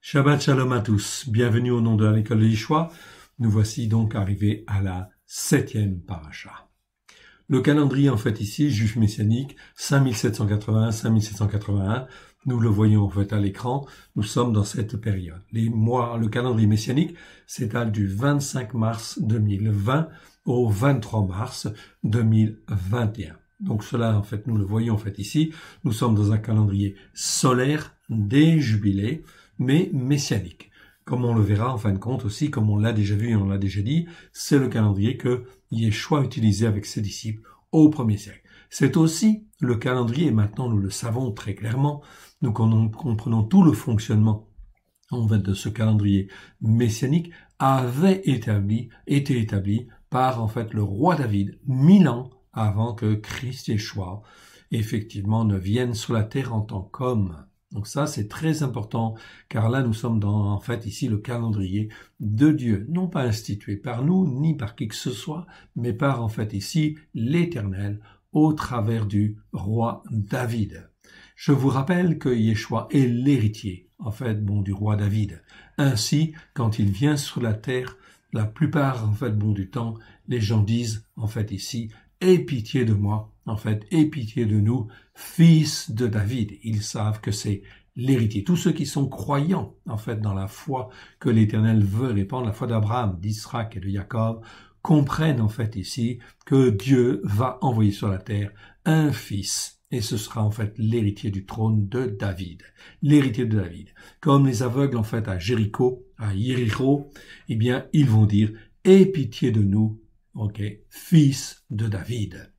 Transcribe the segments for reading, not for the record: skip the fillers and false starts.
Shabbat Shalom à tous, bienvenue au nom de l'école de Yeshua. Nous voici donc arrivés à la 7e paracha. Le calendrier en fait ici, juif messianique, 5781, nous le voyons en fait à l'écran, nous sommes dans cette période. Les mois, le calendrier messianique s'étale du 25 mars 2020 au 23 mars 2021. Donc cela en fait, nous le voyons en fait ici, nous sommes dans un calendrier solaire des jubilés, mais messianique. Comme on le verra en fin de compte aussi, comme on l'a déjà vu et on l'a déjà dit, c'est le calendrier que Yeshua utilisait avec ses disciples au 1er siècle. C'est aussi le calendrier, et maintenant nous le savons très clairement, nous comprenons tout le fonctionnement en fait de ce calendrier messianique avait été établi par en fait le roi David 1000 ans avant que Christ Yeshua effectivement ne vienne sur la terre en tant qu'homme. Donc ça, c'est très important, car là, nous sommes dans, en fait, ici, le calendrier de Dieu, non pas institué par nous, ni par qui que ce soit, mais par, en fait, ici, l'Éternel, au travers du roi David. Je vous rappelle que Yeshua est l'héritier, en fait, du roi David. Ainsi, quand il vient sur la terre, la plupart, en fait, du temps, les gens disent, en fait, ici, aie pitié de moi, en fait, aie pitié de nous, fils de David. Ils savent que c'est l'héritier. Tous ceux qui sont croyants, en fait, dans la foi que l'Éternel veut répandre, la foi d'Abraham, d'Isaac et de Jacob, comprennent, en fait, ici, que Dieu va envoyer sur la terre un fils. Et ce sera, en fait, l'héritier du trône de David. L'héritier de David. Comme les aveugles, en fait, à Jéricho, à Yéricho, eh bien, ils vont dire, aie pitié de nous, fils de David.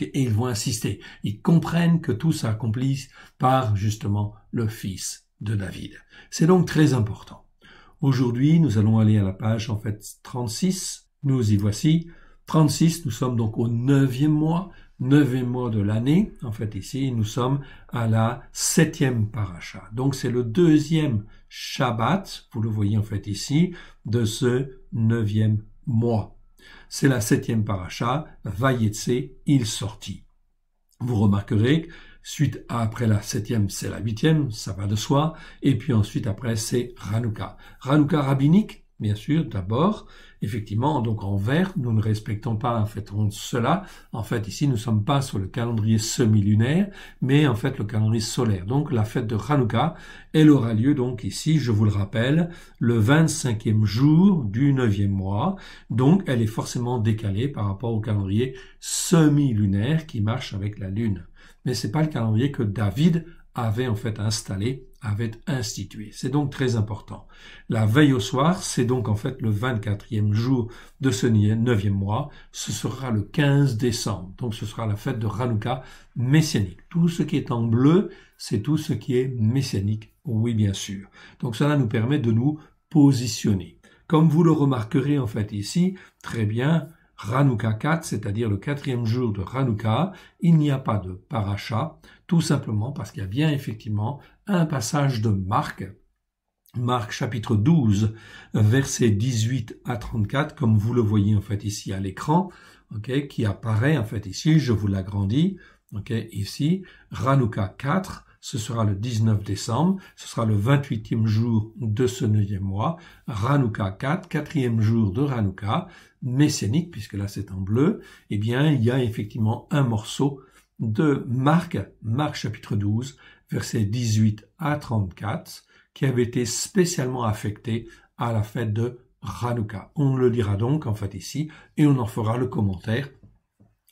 Et ils vont insister. Ils comprennent que tout s'accomplit par, justement, le fils de David. C'est donc très important. Aujourd'hui, nous allons aller à la page, en fait, 36. Nous y voici. 36, nous sommes donc au 9e mois de l'année. En fait, ici, nous sommes à la 7e paracha. Donc, c'est le 2e Shabbat, vous le voyez, en fait, ici, de ce 9e mois. C'est la 7e paracha, Vayetse, il sortit. Vous remarquerez que après la 7e, c'est la 8e, ça va de soi, et puis ensuite après c'est Hanouka. Hanouka rabbinique, bien sûr, d'abord, effectivement, donc en vert, nous ne respectons pas en fait cela. En fait, ici, nous ne sommes pas sur le calendrier semi-lunaire, mais en fait le calendrier solaire. Donc la fête de Hanouka, elle aura lieu donc ici, je vous le rappelle, le 25e jour du 9e mois. Donc elle est forcément décalée par rapport au calendrier semi-lunaire qui marche avec la lune. Mais c'est pas le calendrier que David avait en fait installé, avait institué. C'est donc très important. La veille au soir, c'est donc en fait le 24e jour de ce 9e mois. Ce sera le 15 décembre. Donc ce sera la fête de Hanouka messianique. Tout ce qui est en bleu, c'est tout ce qui est messianique. Oui, bien sûr. Donc cela nous permet de nous positionner. Comme vous le remarquerez en fait ici, très bien, Hanouka 4, c'est-à-dire le 4e jour de Hanouka, il n'y a pas de paracha, tout simplement parce qu'il y a bien effectivement un passage de Marc chapitre 12, versets 18 à 34, comme vous le voyez en fait ici à l'écran, qui apparaît en fait ici, je vous l'agrandis, ici, Hanouka 4, ce sera le 19 décembre, ce sera le 28e jour de ce 9e mois, Hanouka 4, 4e jour de Hanouka, messianique, puisque là c'est en bleu, eh bien il y a effectivement un morceau de Marc chapitre 12, versets 18 à 34, qui avait été spécialement affecté à la fête de Hanouka. On le lira donc en fait ici, et on en fera le commentaire,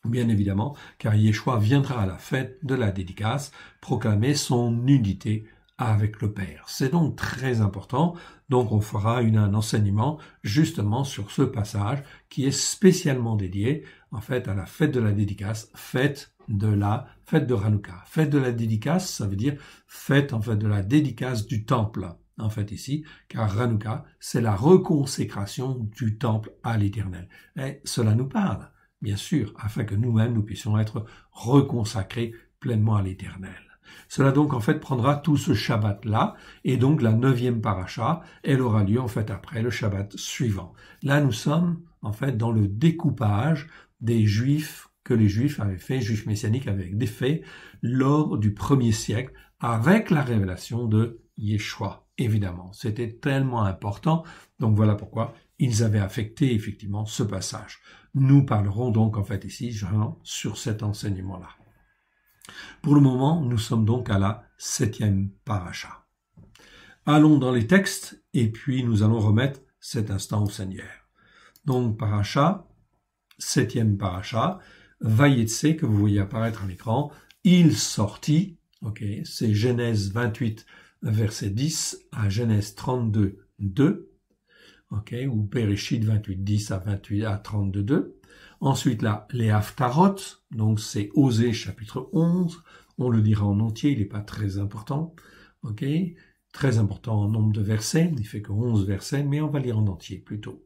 bien évidemment, car Yeshua viendra à la fête de la dédicace proclamer son unité avec le Père. C'est donc très important. Donc on fera un enseignement justement sur ce passage qui est spécialement dédié en fait à la fête de la dédicace, fête de Hanouka. Fête de la dédicace, ça veut dire fête en fait de la dédicace du temple. En fait ici, car Hanouka, c'est la reconsécration du temple à l'Éternel. Et cela nous parle, bien sûr, afin que nous-mêmes nous puissions être reconsacrés pleinement à l'Éternel. Cela donc en fait prendra tout ce Shabbat-là, et donc la 9e paracha, elle aura lieu en fait après le Shabbat suivant. Là nous sommes en fait dans le découpage des Juifs que les Juifs avaient fait, Juifs messianiques avec des faits, lors du 1er siècle, avec la révélation de Yeshua, évidemment. C'était tellement important. Donc voilà pourquoi ils avaient affecté effectivement ce passage. Nous parlerons donc en fait ici vraiment sur cet enseignement-là. Pour le moment, nous sommes donc à la 7e paracha. Allons dans les textes et puis nous allons remettre cet instant au Seigneur. Donc paracha, 7e paracha, Vayetse que vous voyez apparaître à l'écran, il sortit, ok, c'est Genèse 28 verset 10 à Genèse 32 2, ok, ou Bereshit 28 10 à 28 à 32 2. Ensuite là, les Haftarot, donc c'est Osée chapitre 11, on le dira en entier, il n'est pas très important, ok, très important en nombre de versets, il fait que 11 versets, mais on va lire en entier plutôt.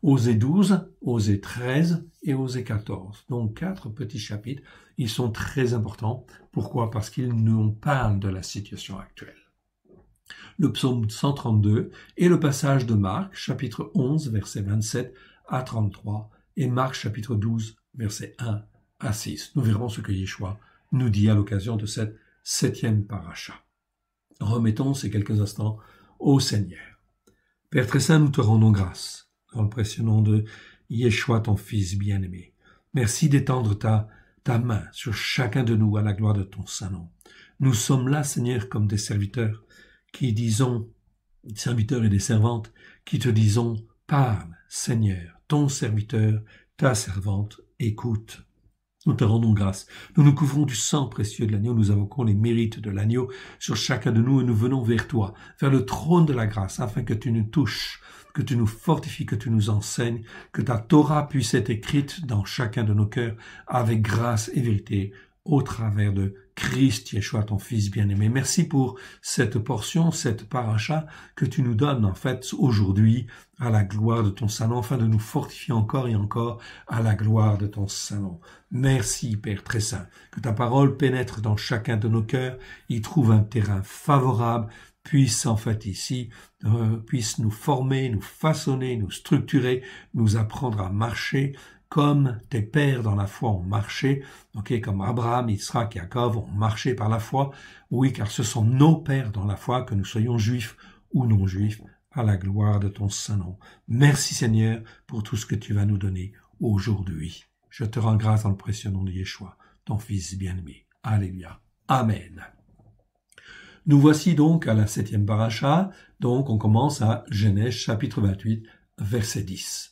Osée 12, Osée 13 et Osée 14. Donc 4 petits chapitres, ils sont très importants. Pourquoi? Parce qu'ils nous parlent de la situation actuelle. Le psaume 132 et le passage de Marc, chapitre 11, versets 27 à 33, et Marc, chapitre 12, versets 1 à 6. Nous verrons ce que Yeshua nous dit à l'occasion de cette 7e paracha. Remettons ces quelques instants au Seigneur. Père très saint, nous te rendons grâce dans le précieux nom de Yeshua, ton Fils bien-aimé. Merci d'étendre ta main sur chacun de nous à la gloire de ton Saint-Nom. Nous sommes là, Seigneur, comme des serviteurs qui disons, serviteurs et des servantes, qui te disons, parle, Seigneur, ton serviteur, ta servante, écoute. Nous te rendons grâce. Nous nous couvrons du sang précieux de l'agneau. Nous invoquons les mérites de l'agneau sur chacun de nous et nous venons vers toi, vers le trône de la grâce, afin que tu nous touches, que tu nous fortifies, que tu nous enseignes, que ta Torah puisse être écrite dans chacun de nos cœurs avec grâce et vérité au travers de Christ Yeshua, ton Fils bien-aimé. Merci pour cette portion, cette paracha que tu nous donnes en fait aujourd'hui à la gloire de ton Saint-Nom, afin de nous fortifier encore et encore à la gloire de ton Saint-Nom. Merci Père très saint, que ta parole pénètre dans chacun de nos cœurs, y trouve un terrain favorable, puisse en fait ici, puisse nous former, nous façonner, nous structurer, nous apprendre à marcher comme tes pères dans la foi ont marché, ok, comme Abraham, Isaac et Jacob ont marché par la foi. Oui, car ce sont nos pères dans la foi, que nous soyons juifs ou non juifs, à la gloire de ton Saint-Nom. Merci Seigneur pour tout ce que tu vas nous donner aujourd'hui. Je te rends grâce dans le précieux nom de Yeshua, ton Fils bien-aimé. Alléluia. Amen. Nous voici donc à la 7e paracha, donc on commence à Genèse chapitre 28, verset 10.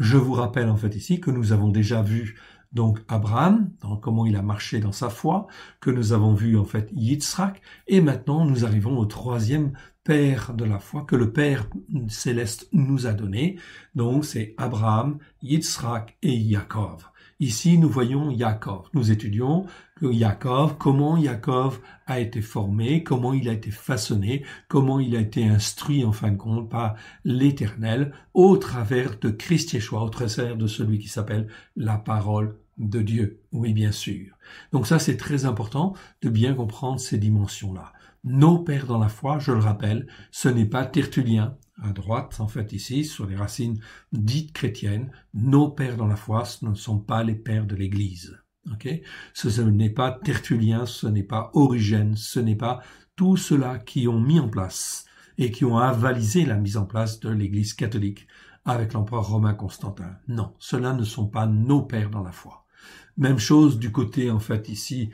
Je vous rappelle en fait ici que nous avons déjà vu donc Abraham, comment il a marché dans sa foi, que nous avons vu en fait Yitzhak, et maintenant nous arrivons au 3e père de la foi que le Père céleste nous a donné. Donc c'est Abraham, Yitzhak et Jacob. Ici, nous voyons Yaakov. Nous étudions que Yaakov, comment Yaakov a été formé, comment il a été façonné, comment il a été instruit en fin de compte par l'Éternel au travers de Christ Yeshua, au travers de celui qui s'appelle la parole de Dieu. Oui, bien sûr. Donc ça, c'est très important de bien comprendre ces dimensions-là. Nos pères dans la foi, je le rappelle, ce n'est pas Tertullien, à droite, en fait, ici, sur les racines dites chrétiennes. Nos pères dans la foi, ce ne sont pas les pères de l'Église. Okay? Ce n'est pas Tertullien, ce n'est pas Origène, ce n'est pas tous ceux-là qui ont mis en place et qui ont avalisé la mise en place de l'Église catholique avec l'empereur romain Constantin. Non, ceux-là ne sont pas nos pères dans la foi. Même chose du côté, en fait, ici,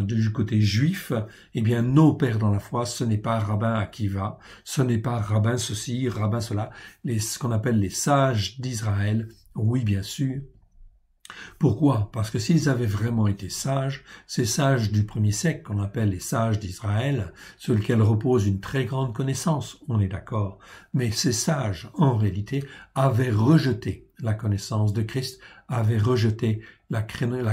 du côté juif, eh bien, nos pères dans la foi, ce n'est pas rabbin Akiva, ce n'est pas rabbin ceci, rabbin cela, ce qu'on appelle les sages d'Israël, oui, bien sûr. Pourquoi? Parce que s'ils avaient vraiment été sages, ces sages du premier siècle, qu'on appelle les sages d'Israël, sur lesquels repose une très grande connaissance, on est d'accord, mais ces sages, en réalité, avaient rejeté la connaissance de Christ, avaient rejeté la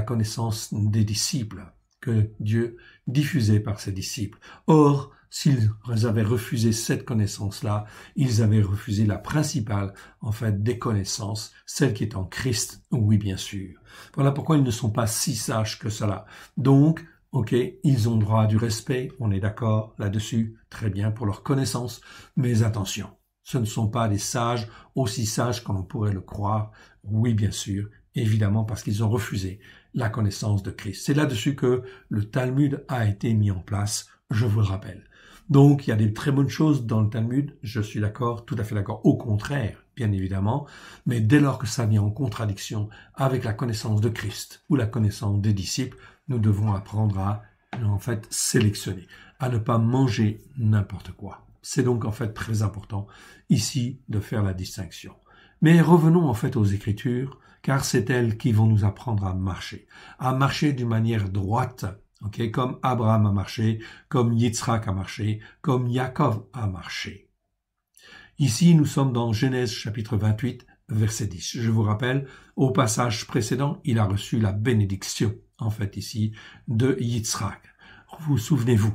connaissance des disciples que Dieu diffusait par ses disciples. Or, s'ils avaient refusé cette connaissance-là, ils avaient refusé la principale, en fait, des connaissances, celle qui est en Christ, oui, bien sûr. Voilà pourquoi ils ne sont pas si sages que cela. Donc, ok, ils ont droit à du respect, on est d'accord là-dessus, très bien pour leur connaissance, mais attention, ce ne sont pas des sages aussi sages qu'on pourrait le croire, oui, bien sûr, évidemment parce qu'ils ont refusé la connaissance de Christ. C'est là-dessus que le Talmud a été mis en place, je vous le rappelle. Donc, il y a des très bonnes choses dans le Talmud, je suis d'accord, tout à fait d'accord, au contraire, bien évidemment, mais dès lors que ça vient en contradiction avec la connaissance de Christ ou la connaissance des disciples, nous devons apprendre à, en fait, sélectionner, à ne pas manger n'importe quoi. C'est donc, en fait, très important, ici, de faire la distinction. Mais revenons, en fait, aux Écritures, car c'est elles qui vont nous apprendre à marcher d'une manière droite, okay, comme Abraham a marché, comme Yitzhak a marché, comme Yaakov a marché. Ici, nous sommes dans Genèse chapitre 28, verset 10. Je vous rappelle, au passage précédent, il a reçu la bénédiction, en fait, ici, de Yitzhak. Vous souvenez-vous?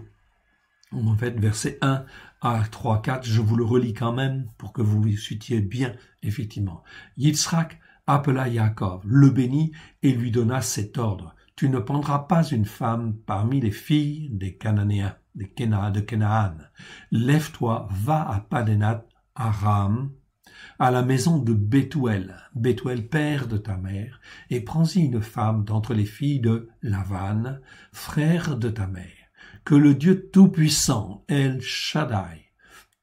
En fait, verset 1 à 3, 4, je vous le relis quand même pour que vous suiviez bien, effectivement. Yitzhak appela Yaakov, le bénit et lui donna cet ordre. Tu ne prendras pas une femme parmi les filles des Cananéens, de Canaan. Lève-toi, va à Padan Aram, à la maison de Bethuel, père de ta mère, et prends-y une femme d'entre les filles de Lavan, frère de ta mère. Que le Dieu Tout-Puissant, El Shaddai,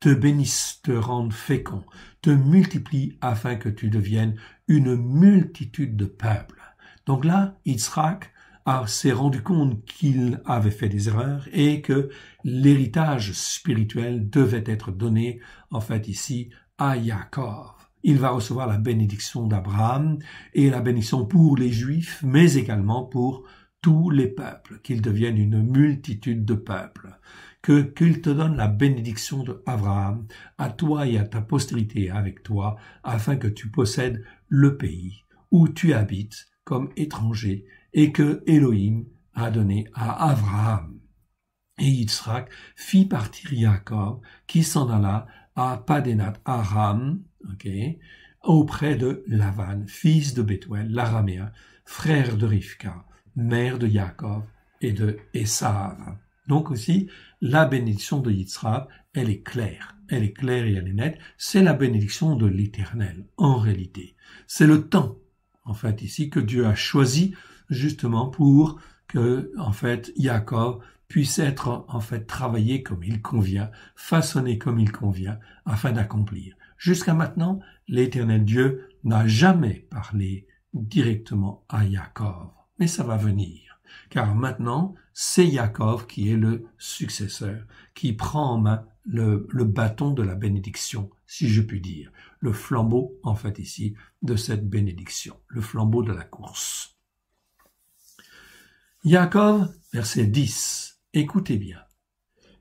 te bénisse, te rende fécond, te multiplie afin que tu deviennes une multitude de peuples. Donc là, Yitzhak s'est rendu compte qu'il avait fait des erreurs et que l'héritage spirituel devait être donné, en fait ici, à Yaakov. Il va recevoir la bénédiction d'Abraham et la bénédiction pour les Juifs, mais également pour tous les peuples, qu'ils deviennent une multitude de peuples. Qu'il te donne la bénédiction d'Abraham à toi et à ta postérité avec toi, afin que tu possèdes le pays où tu habites comme étranger et que Elohim a donné à Abraham. Et Yitzhak fit partir Yaakov, qui s'en alla à Padan Aram, auprès de Lavan, fils de Bethuel, l'araméen, frère de Rivka, mère de Yaakov et de Esav. Donc aussi, la bénédiction de Yitzhak, elle est claire et elle est nette. C'est la bénédiction de l'Éternel, en réalité. C'est le temps, en fait, ici, que Dieu a choisi justement pour que, en fait, Yaakov puisse être, en fait, travaillé comme il convient, façonné comme il convient, afin d'accomplir. Jusqu'à maintenant, l'Éternel Dieu n'a jamais parlé directement à Yaakov. Mais ça va venir, car maintenant, c'est Yaakov qui est le successeur, qui prend en main le bâton de la bénédiction, si je puis dire, le flambeau, en fait, ici, de cette bénédiction, le flambeau de la course. Yaakov, verset 10, écoutez bien.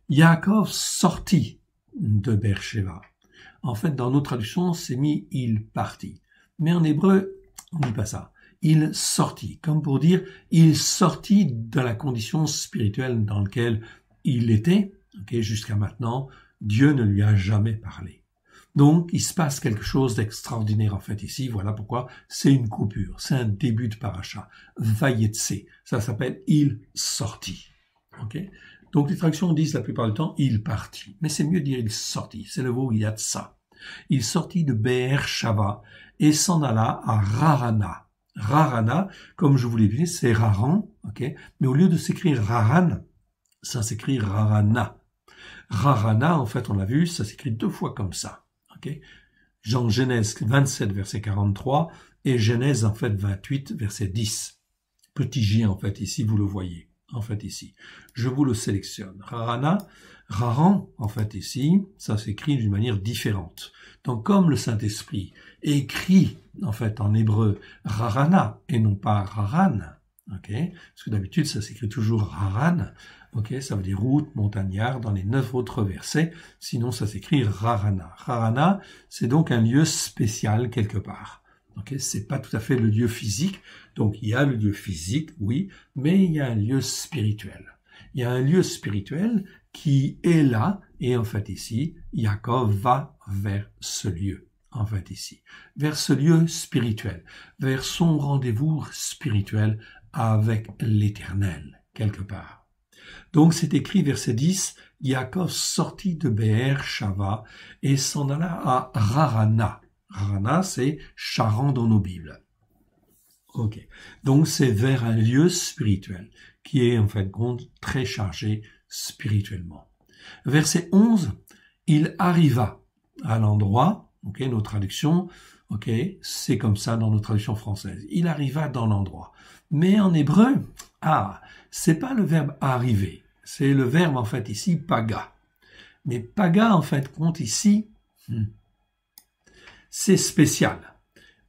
Yaakov sortit de Beersheba. En fait, dans nos traductions, c'est mis « il partit ». Mais en hébreu, on ne dit pas ça. Il sortit, comme pour dire, il sortit de la condition spirituelle dans laquelle il était. Jusqu'à maintenant, Dieu ne lui a jamais parlé. Donc, il se passe quelque chose d'extraordinaire en fait ici. Voilà pourquoi c'est une coupure, c'est un début de paracha. Vayetse, ça s'appelle « il sortit ». Donc, les traductions disent la plupart du temps « il partit ». Mais c'est mieux de dire « il sortit ». C'est le mot « yatsa ». Il sortit de Beersheba et s'en alla à Rarana. Rarana, comme je vous l'ai dit, c'est Raran, mais au lieu de s'écrire Raran, ça s'écrit Rarana. Rarana, en fait, on l'a vu, ça s'écrit deux fois comme ça. Jean Genèse 27, verset 43, et Genèse, en fait, 28, verset 10. Petit J, en fait, ici, vous le voyez, en fait, ici. Je vous le sélectionne. Rarana, Raran, en fait, ici, ça s'écrit d'une manière différente. Donc, comme le Saint-Esprit écrit, en fait, en hébreu, Rarana, et non pas Raran, parce que d'habitude, ça s'écrit toujours Raran, ça veut dire route, montagnard, dans les 9 autres versets, sinon ça s'écrit Rarana. Rarana, c'est donc un lieu spécial quelque part. C'est pas tout à fait le lieu physique, donc il y a le lieu physique, oui, mais il y a un lieu spirituel. Il y a un lieu spirituel qui est là, et en fait ici, Yaakov va vers ce lieu, en fait ici, vers ce lieu spirituel, vers son rendez-vous spirituel avec l'Éternel, quelque part. Donc c'est écrit, verset 10, Yaakov sortit de Beersheba et s'en alla à Rarana. Rarana, c'est Charan dans nos Bibles. Donc c'est vers un lieu spirituel qui est en fait très chargé spirituellement. Verset 11, il arriva à l'endroit, ok, nos traductions, ok, c'est comme ça dans nos traductions françaises. Il arriva dans l'endroit. Mais en hébreu, c'est pas le verbe arriver, c'est le verbe en fait ici paga. Mais paga en fait compte ici, c'est spécial.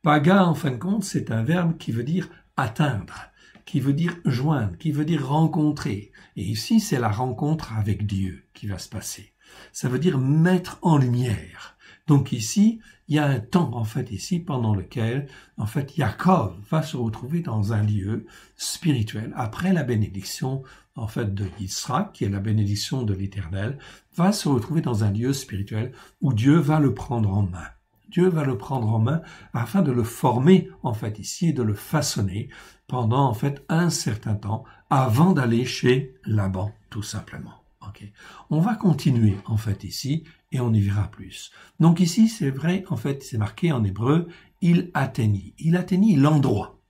Paga en fin de compte, c'est un verbe qui veut dire atteindre, qui veut dire joindre, qui veut dire rencontrer. Et ici, c'est la rencontre avec Dieu qui va se passer. Ça veut dire mettre en lumière. Donc ici, il y a un temps, en fait, ici, pendant lequel, en fait, Jacob va se retrouver dans un lieu spirituel. Après la bénédiction, en fait, de Yitzhak, qui est la bénédiction de l'Éternel, va se retrouver dans un lieu spirituel où Dieu va le prendre en main. Dieu va le prendre en main afin de le former, en fait, ici, et de le façonner pendant, en fait, un certain temps avant d'aller chez Laban, tout simplement. Okay. On va continuer, en fait, ici, et on y verra plus. Donc ici, c'est vrai, en fait, c'est marqué en hébreu, il atteignit. Il atteignit l'endroit.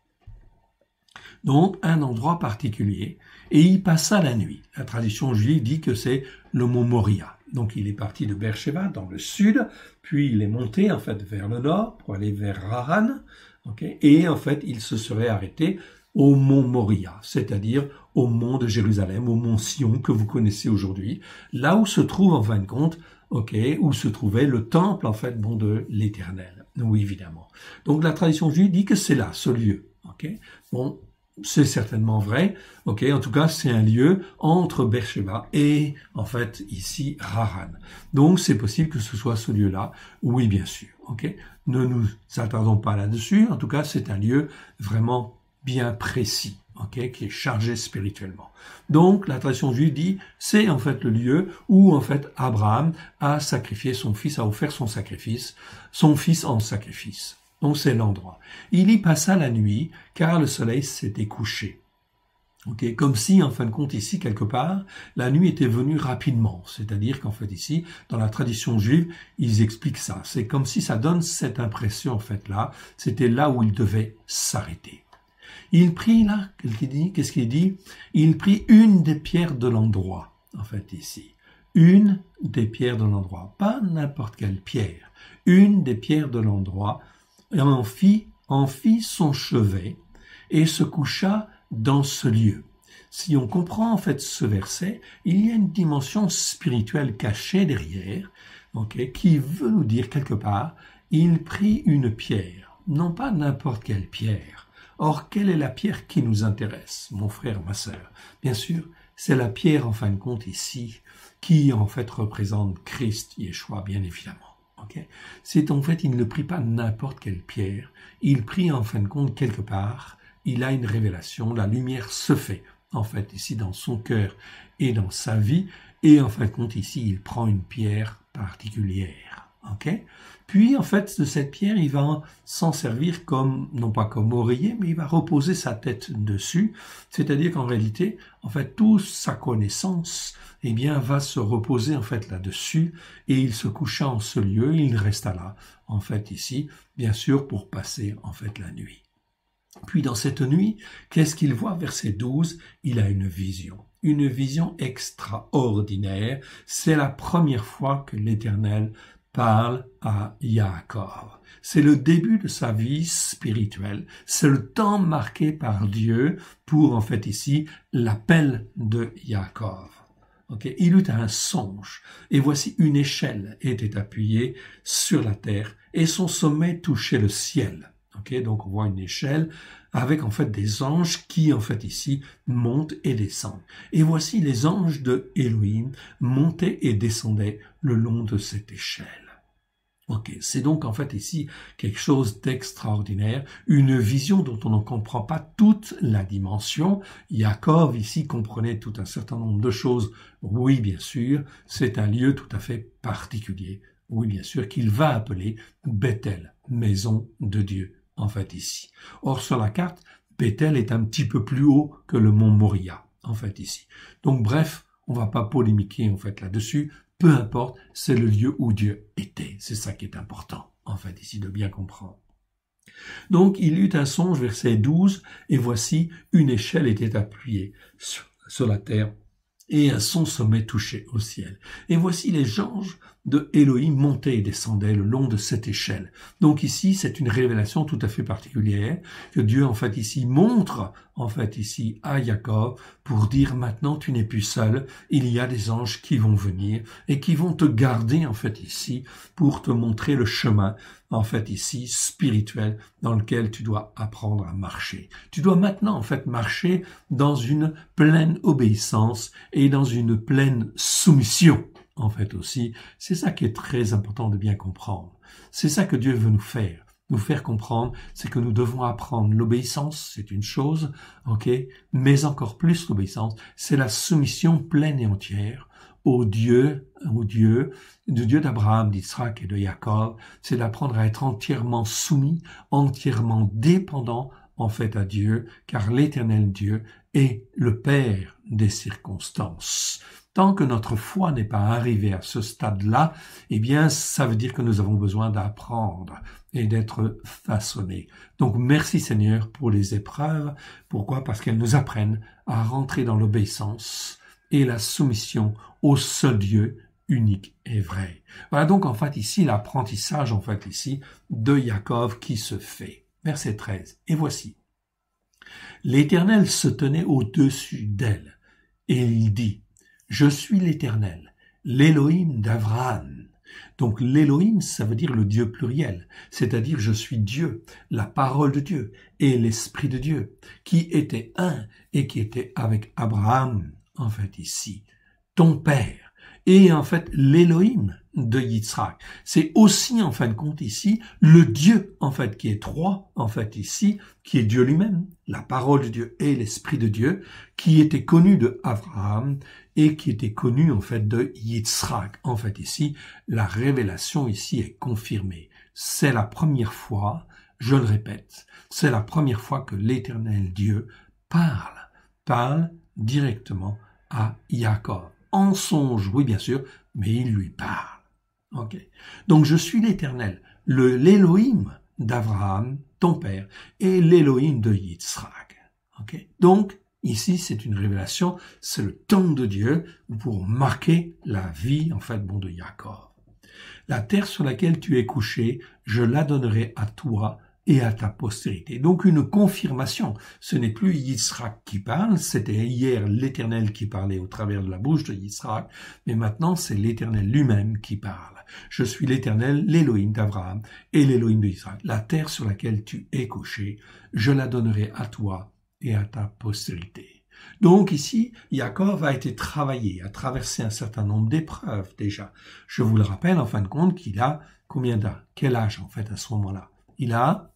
Donc, un endroit particulier, et il passa la nuit. La tradition juive dit que c'est le mont Moria. Donc, il est parti de Beersheba, dans le sud, puis il est monté, en fait, vers le nord, pour aller vers Haran, okay, et en fait, il se serait arrêté au mont Moria, c'est-à-dire au mont de Jérusalem, au mont Sion que vous connaissez aujourd'hui, là où se trouve en fin de compte, où se trouvait le temple en fait de l'Éternel. Oui, évidemment. Donc la tradition juive dit que c'est là, ce lieu. Bon, c'est certainement vrai. En tout cas, c'est un lieu entre Beersheba et en fait ici Haran. Donc c'est possible que ce soit ce lieu-là. Oui, bien sûr. Ne nous attardons pas là-dessus. En tout cas, c'est un lieu vraiment bien précis, qui est chargé spirituellement. Donc, la tradition juive dit, c'est en fait le lieu où en fait Abraham a sacrifié son fils, a offert son sacrifice, son fils en sacrifice. Donc, c'est l'endroit. Il y passa la nuit, car le soleil s'était couché. Comme si, en fin de compte, ici, quelque part, la nuit était venue rapidement. C'est-à-dire qu'en fait, ici, dans la tradition juive, ils expliquent ça. C'est comme si ça donne cette impression, en fait, là. C'était là où il devait s'arrêter. Il prit là, qu'est-ce qu'il dit? Il prit une des pierres de l'endroit, en fait ici. Une des pierres de l'endroit, pas n'importe quelle pierre. Une des pierres de l'endroit, en fit son chevet et se coucha dans ce lieu. Si on comprend en fait ce verset, il y a une dimension spirituelle cachée derrière, qui veut nous dire quelque part, il prit une pierre, non pas n'importe quelle pierre. Or, quelle est la pierre qui nous intéresse, mon frère, ma sœur? Bien sûr, c'est la pierre, en fin de compte, ici, qui, en fait, représente Christ, Yeshua, bien évidemment. C'est, en fait, il ne prit pas n'importe quelle pierre. Il prit, en fin de compte, quelque part, il a une révélation, la lumière se fait, en fait, ici, dans son cœur et dans sa vie. Et, en fin de compte, ici, il prend une pierre particulière. Puis, en fait, de cette pierre, il va s'en servir comme, non pas comme oreiller, mais il va reposer sa tête dessus. C'est-à-dire qu'en réalité, en fait, toute sa connaissance, va se reposer, en fait, là-dessus. Et il se coucha en ce lieu, il resta là, en fait, ici, bien sûr, pour passer, en fait, la nuit. Puis, dans cette nuit, qu'est-ce qu'il voit? Verset 12, il a une vision extraordinaire. C'est la première fois que l'Éternel parle à Yaakov. C'est le début de sa vie spirituelle. C'est le temps marqué par Dieu pour, en fait, ici, l'appel de Yaakov. Il eut un songe, et voici une échelle était appuyée sur la terre, et son sommet touchait le ciel. Donc on voit une échelle avec en fait des anges qui en fait ici montent et descendent. Et voici les anges de Elohim montaient et descendaient le long de cette échelle. C'est donc en fait ici quelque chose d'extraordinaire, une vision dont on ne comprend pas toute la dimension. Yaakov ici comprenait tout un certain nombre de choses. Oui, bien sûr, c'est un lieu tout à fait particulier. Oui, bien sûr, qu'il va appeler Bethel, maison de Dieu, en fait ici. Or, sur la carte, Bethel est un petit peu plus haut que le mont Moria, en fait ici. Donc, bref, on va pas polémiquer, en fait, là-dessus. Peu importe, c'est le lieu où Dieu était. C'est ça qui est important, en fait, ici, de bien comprendre. Donc, il eut un songe, verset 12, et voici, une échelle était appuyée sur la terre, et son sommet touchait au ciel. Et voici les anges de Elohim montaient et descendaient le long de cette échelle. Donc ici, c'est une révélation tout à fait particulière que Dieu, en fait, ici montre, en fait, ici à Jacob pour dire maintenant tu n'es plus seul, il y a des anges qui vont venir et qui vont te garder, en fait, ici pour te montrer le chemin, en fait, ici spirituel dans lequel tu dois apprendre à marcher. Tu dois maintenant, en fait, marcher dans une pleine obéissance et dans une pleine soumission. En fait aussi, c'est ça qui est très important de bien comprendre. C'est ça que Dieu veut nous faire comprendre, c'est que nous devons apprendre l'obéissance, c'est une chose, ok, mais encore plus l'obéissance, c'est la soumission pleine et entière au Dieu, du Dieu d'Abraham, d'Isaac et de Jacob, c'est d'apprendre à être entièrement soumis, entièrement dépendant, en fait, à Dieu, car l'Éternel Dieu est le Père des circonstances. Tant que notre foi n'est pas arrivée à ce stade-là, eh bien, ça veut dire que nous avons besoin d'apprendre et d'être façonnés. Donc, merci Seigneur pour les épreuves. Pourquoi? Parce qu'elles nous apprennent à rentrer dans l'obéissance et la soumission au seul Dieu unique et vrai. Voilà donc, en fait, ici, l'apprentissage, en fait, ici, de Jacob qui se fait. Verset 13. Et voici. L'Éternel se tenait au-dessus d'elle et il dit, je suis l'Éternel, l'Élohim d'Abraham. Donc l'Élohim, ça veut dire le Dieu pluriel, c'est-à-dire je suis Dieu, la parole de Dieu et l'Esprit de Dieu, qui était un et qui était avec Abraham, en fait ici, ton père. Et en fait, l'Élohim de Yitzhak, c'est aussi en fin de compte ici le Dieu en fait qui est trois en fait ici, qui est Dieu lui-même, la parole de Dieu et l'Esprit de Dieu, qui était connu de Abraham et qui était connu en fait de Yitzhak. En fait ici, la révélation ici est confirmée. C'est la première fois, je le répète, c'est la première fois que l'Éternel Dieu parle directement à Jacob. En songe, oui bien sûr, mais il lui parle. Okay. Donc je suis l'Éternel, l'Élohim d'Abraham, ton père, et l'Élohim de Yitzhak. Okay. Donc ici c'est une révélation, c'est le temps de Dieu pour marquer la vie en fait de Jacob. La terre sur laquelle tu es couché, je la donnerai à toi et à ta postérité. Donc une confirmation. Ce n'est plus Yitzhak qui parle, c'était hier l'Éternel qui parlait au travers de la bouche de Yitzhak, mais maintenant c'est l'Éternel lui-même qui parle. Je suis l'Éternel, l'Élohim d'Abraham et l'Élohim de Yitzhak. La terre sur laquelle tu es couché, je la donnerai à toi et à ta postérité. Donc ici, Jacob a été travaillé, a traversé un certain nombre d'épreuves déjà. Je vous le rappelle en fin de compte qu'il a quel âge en fait à ce moment-là? Il a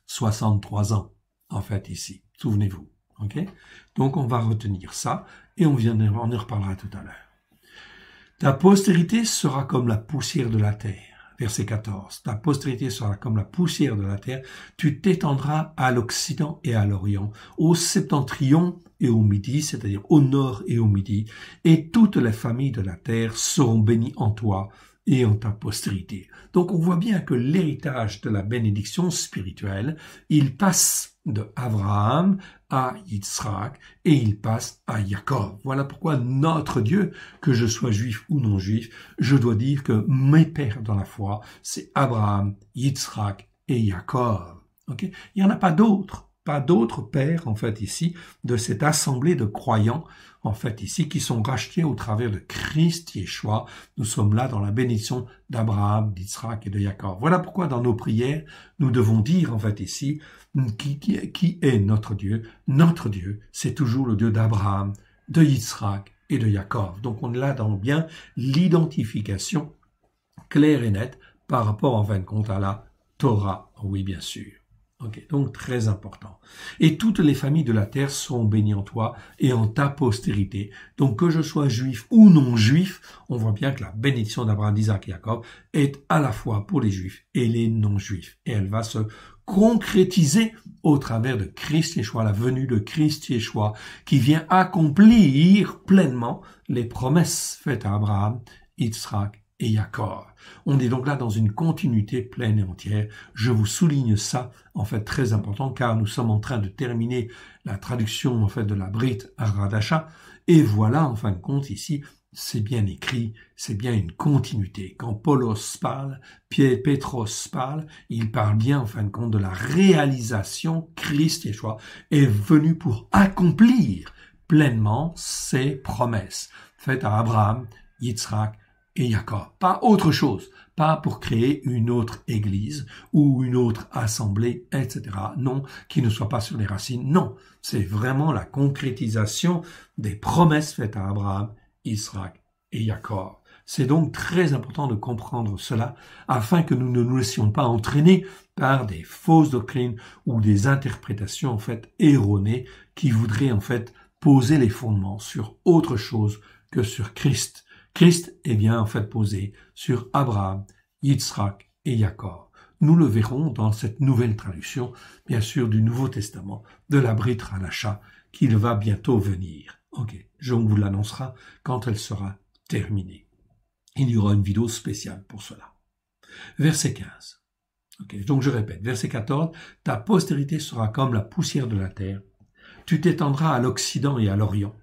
63 ans, en fait, ici. Souvenez-vous. Ok? Donc, on va retenir ça et on en reparlera tout à l'heure. Ta postérité sera comme la poussière de la terre. Verset 14. Ta postérité sera comme la poussière de la terre. Tu t'étendras à l'Occident et à l'Orient, au septentrion et au midi, c'est-à-dire au nord et au midi, et toutes les familles de la terre seront bénies en toi et en ta postérité. Donc on voit bien que l'héritage de la bénédiction spirituelle, il passe de Abraham à Yitzhak et il passe à Jacob. Voilà pourquoi notre Dieu, que je sois juif ou non juif, je dois dire que mes pères dans la foi, c'est Abraham, Yitzhak et Jacob. Okay? Il n'y en a pas d'autres pères, en fait, ici, de cette assemblée de croyants, en fait, ici, qui sont rachetés au travers de Christ Yeshua. Nous sommes là dans la bénédiction d'Abraham, d'Israël et de Jacob. Voilà pourquoi, dans nos prières, nous devons dire, en fait, ici, qui est notre Dieu. Notre Dieu, c'est toujours le Dieu d'Abraham, de Yitzhak et de Jacob. Donc, on est là dans bien l'identification claire et nette par rapport, en fin de compte, à la Torah. Oui, bien sûr. Ok, donc très important. Et toutes les familles de la terre seront bénies en toi et en ta postérité. Donc que je sois juif ou non juif, on voit bien que la bénédiction d'Abraham, d'Isaac et Jacob est à la fois pour les juifs et les non-juifs. Et elle va se concrétiser au travers de Christ Yeshua, la venue de Christ Yeshua, qui vient accomplir pleinement les promesses faites à Abraham, Yitzhak et Jacob. On est donc là dans une continuité pleine et entière. Je vous souligne ça, en fait, très important, car nous sommes en train de terminer la traduction, en fait, de la Brit Hadasha, Et voilà, en fin de compte, ici, c'est bien écrit, c'est bien une continuité. Quand Paulos parle, Pétros parle, il parle bien, en fin de compte, de la réalisation. Christ Yeshua est venu pour accomplir pleinement ses promesses faites à Abraham, Yitzhak et Jacob. Pas autre chose, pas pour créer une autre église ou une autre assemblée, etc. Non, qui ne soit pas sur les racines. Non, c'est vraiment la concrétisation des promesses faites à Abraham, Israël et Jacob. C'est donc très important de comprendre cela afin que nous ne nous laissions pas entraîner par des fausses doctrines ou des interprétations en fait erronées qui voudraient en fait poser les fondements sur autre chose que sur Christ. Christ est bien en fait posé sur Abraham, Yitzhak et Jacob. Nous le verrons dans cette nouvelle traduction, bien sûr, du Nouveau Testament, de la Brit Hadasha, qu'il va bientôt venir. Ok, on vous l'annoncera quand elle sera terminée. Il y aura une vidéo spéciale pour cela. Verset 15. Ok, donc je répète, verset 14, « Ta postérité sera comme la poussière de la terre. Tu t'étendras à l'Occident et à l'Orient,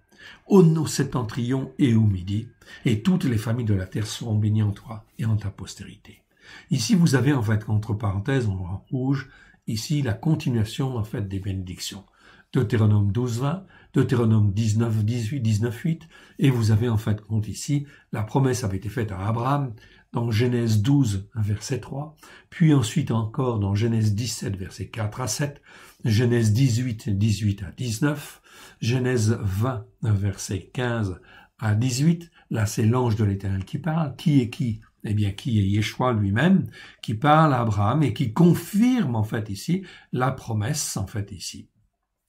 au septentrion et au midi, et toutes les familles de la terre seront bénies en toi et en ta postérité. » Ici, vous avez en fait, entre parenthèses, en rouge, ici la continuation en fait des bénédictions. Deutéronome 12, 20, Deutéronome 19, 18, 19, 8, et vous avez en fait compte ici, la promesse avait été faite à Abraham dans Genèse 12, verset 3, puis ensuite encore dans Genèse 17, verset 4 à 7, Genèse 18, 18 à 19, Genèse 20, verset 15 à 18, là c'est l'ange de l'Éternel qui parle. Qui est qui? Eh bien, qui est Yeshua lui-même, qui parle à Abraham et qui confirme en fait ici la promesse en fait ici.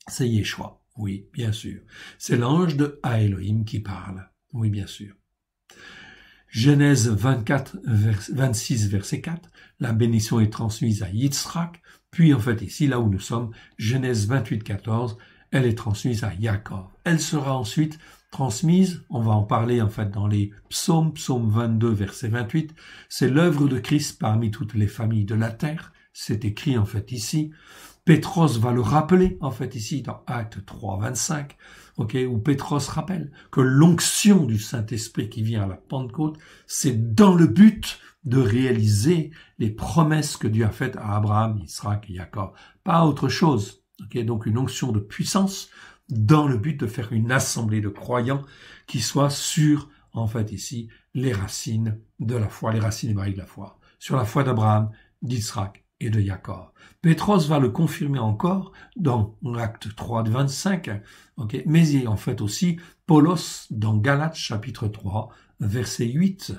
C'est Yeshua, oui, bien sûr. C'est l'ange de Elohim qui parle, oui, bien sûr. Genèse 24, 26, verset 4, la bénédiction est transmise à Yitzhak, puis en fait ici, là où nous sommes, Genèse 28, 14, elle est transmise à Jacob. Elle sera ensuite transmise, on va en parler en fait dans les psaumes, psaume 22, verset 28, c'est l'œuvre de Christ parmi toutes les familles de la terre, c'est écrit en fait ici. Pétros va le rappeler, en fait, ici, dans Acte 3, 25, où Pétros rappelle que l'onction du Saint-Esprit qui vient à la Pentecôte, c'est dans le but de réaliser les promesses que Dieu a faites à Abraham, Israël et Jacob. Pas autre chose. Donc une onction de puissance dans le but de faire une assemblée de croyants qui soit sur, en fait, ici, les racines de la foi, les racines hébraïques de la foi. Sur la foi d'Abraham, d'Israël et de Jacob. Pétros va le confirmer encore dans Acte 3, 25, mais en fait aussi Paulos dans Galates chapitre 3, verset 8.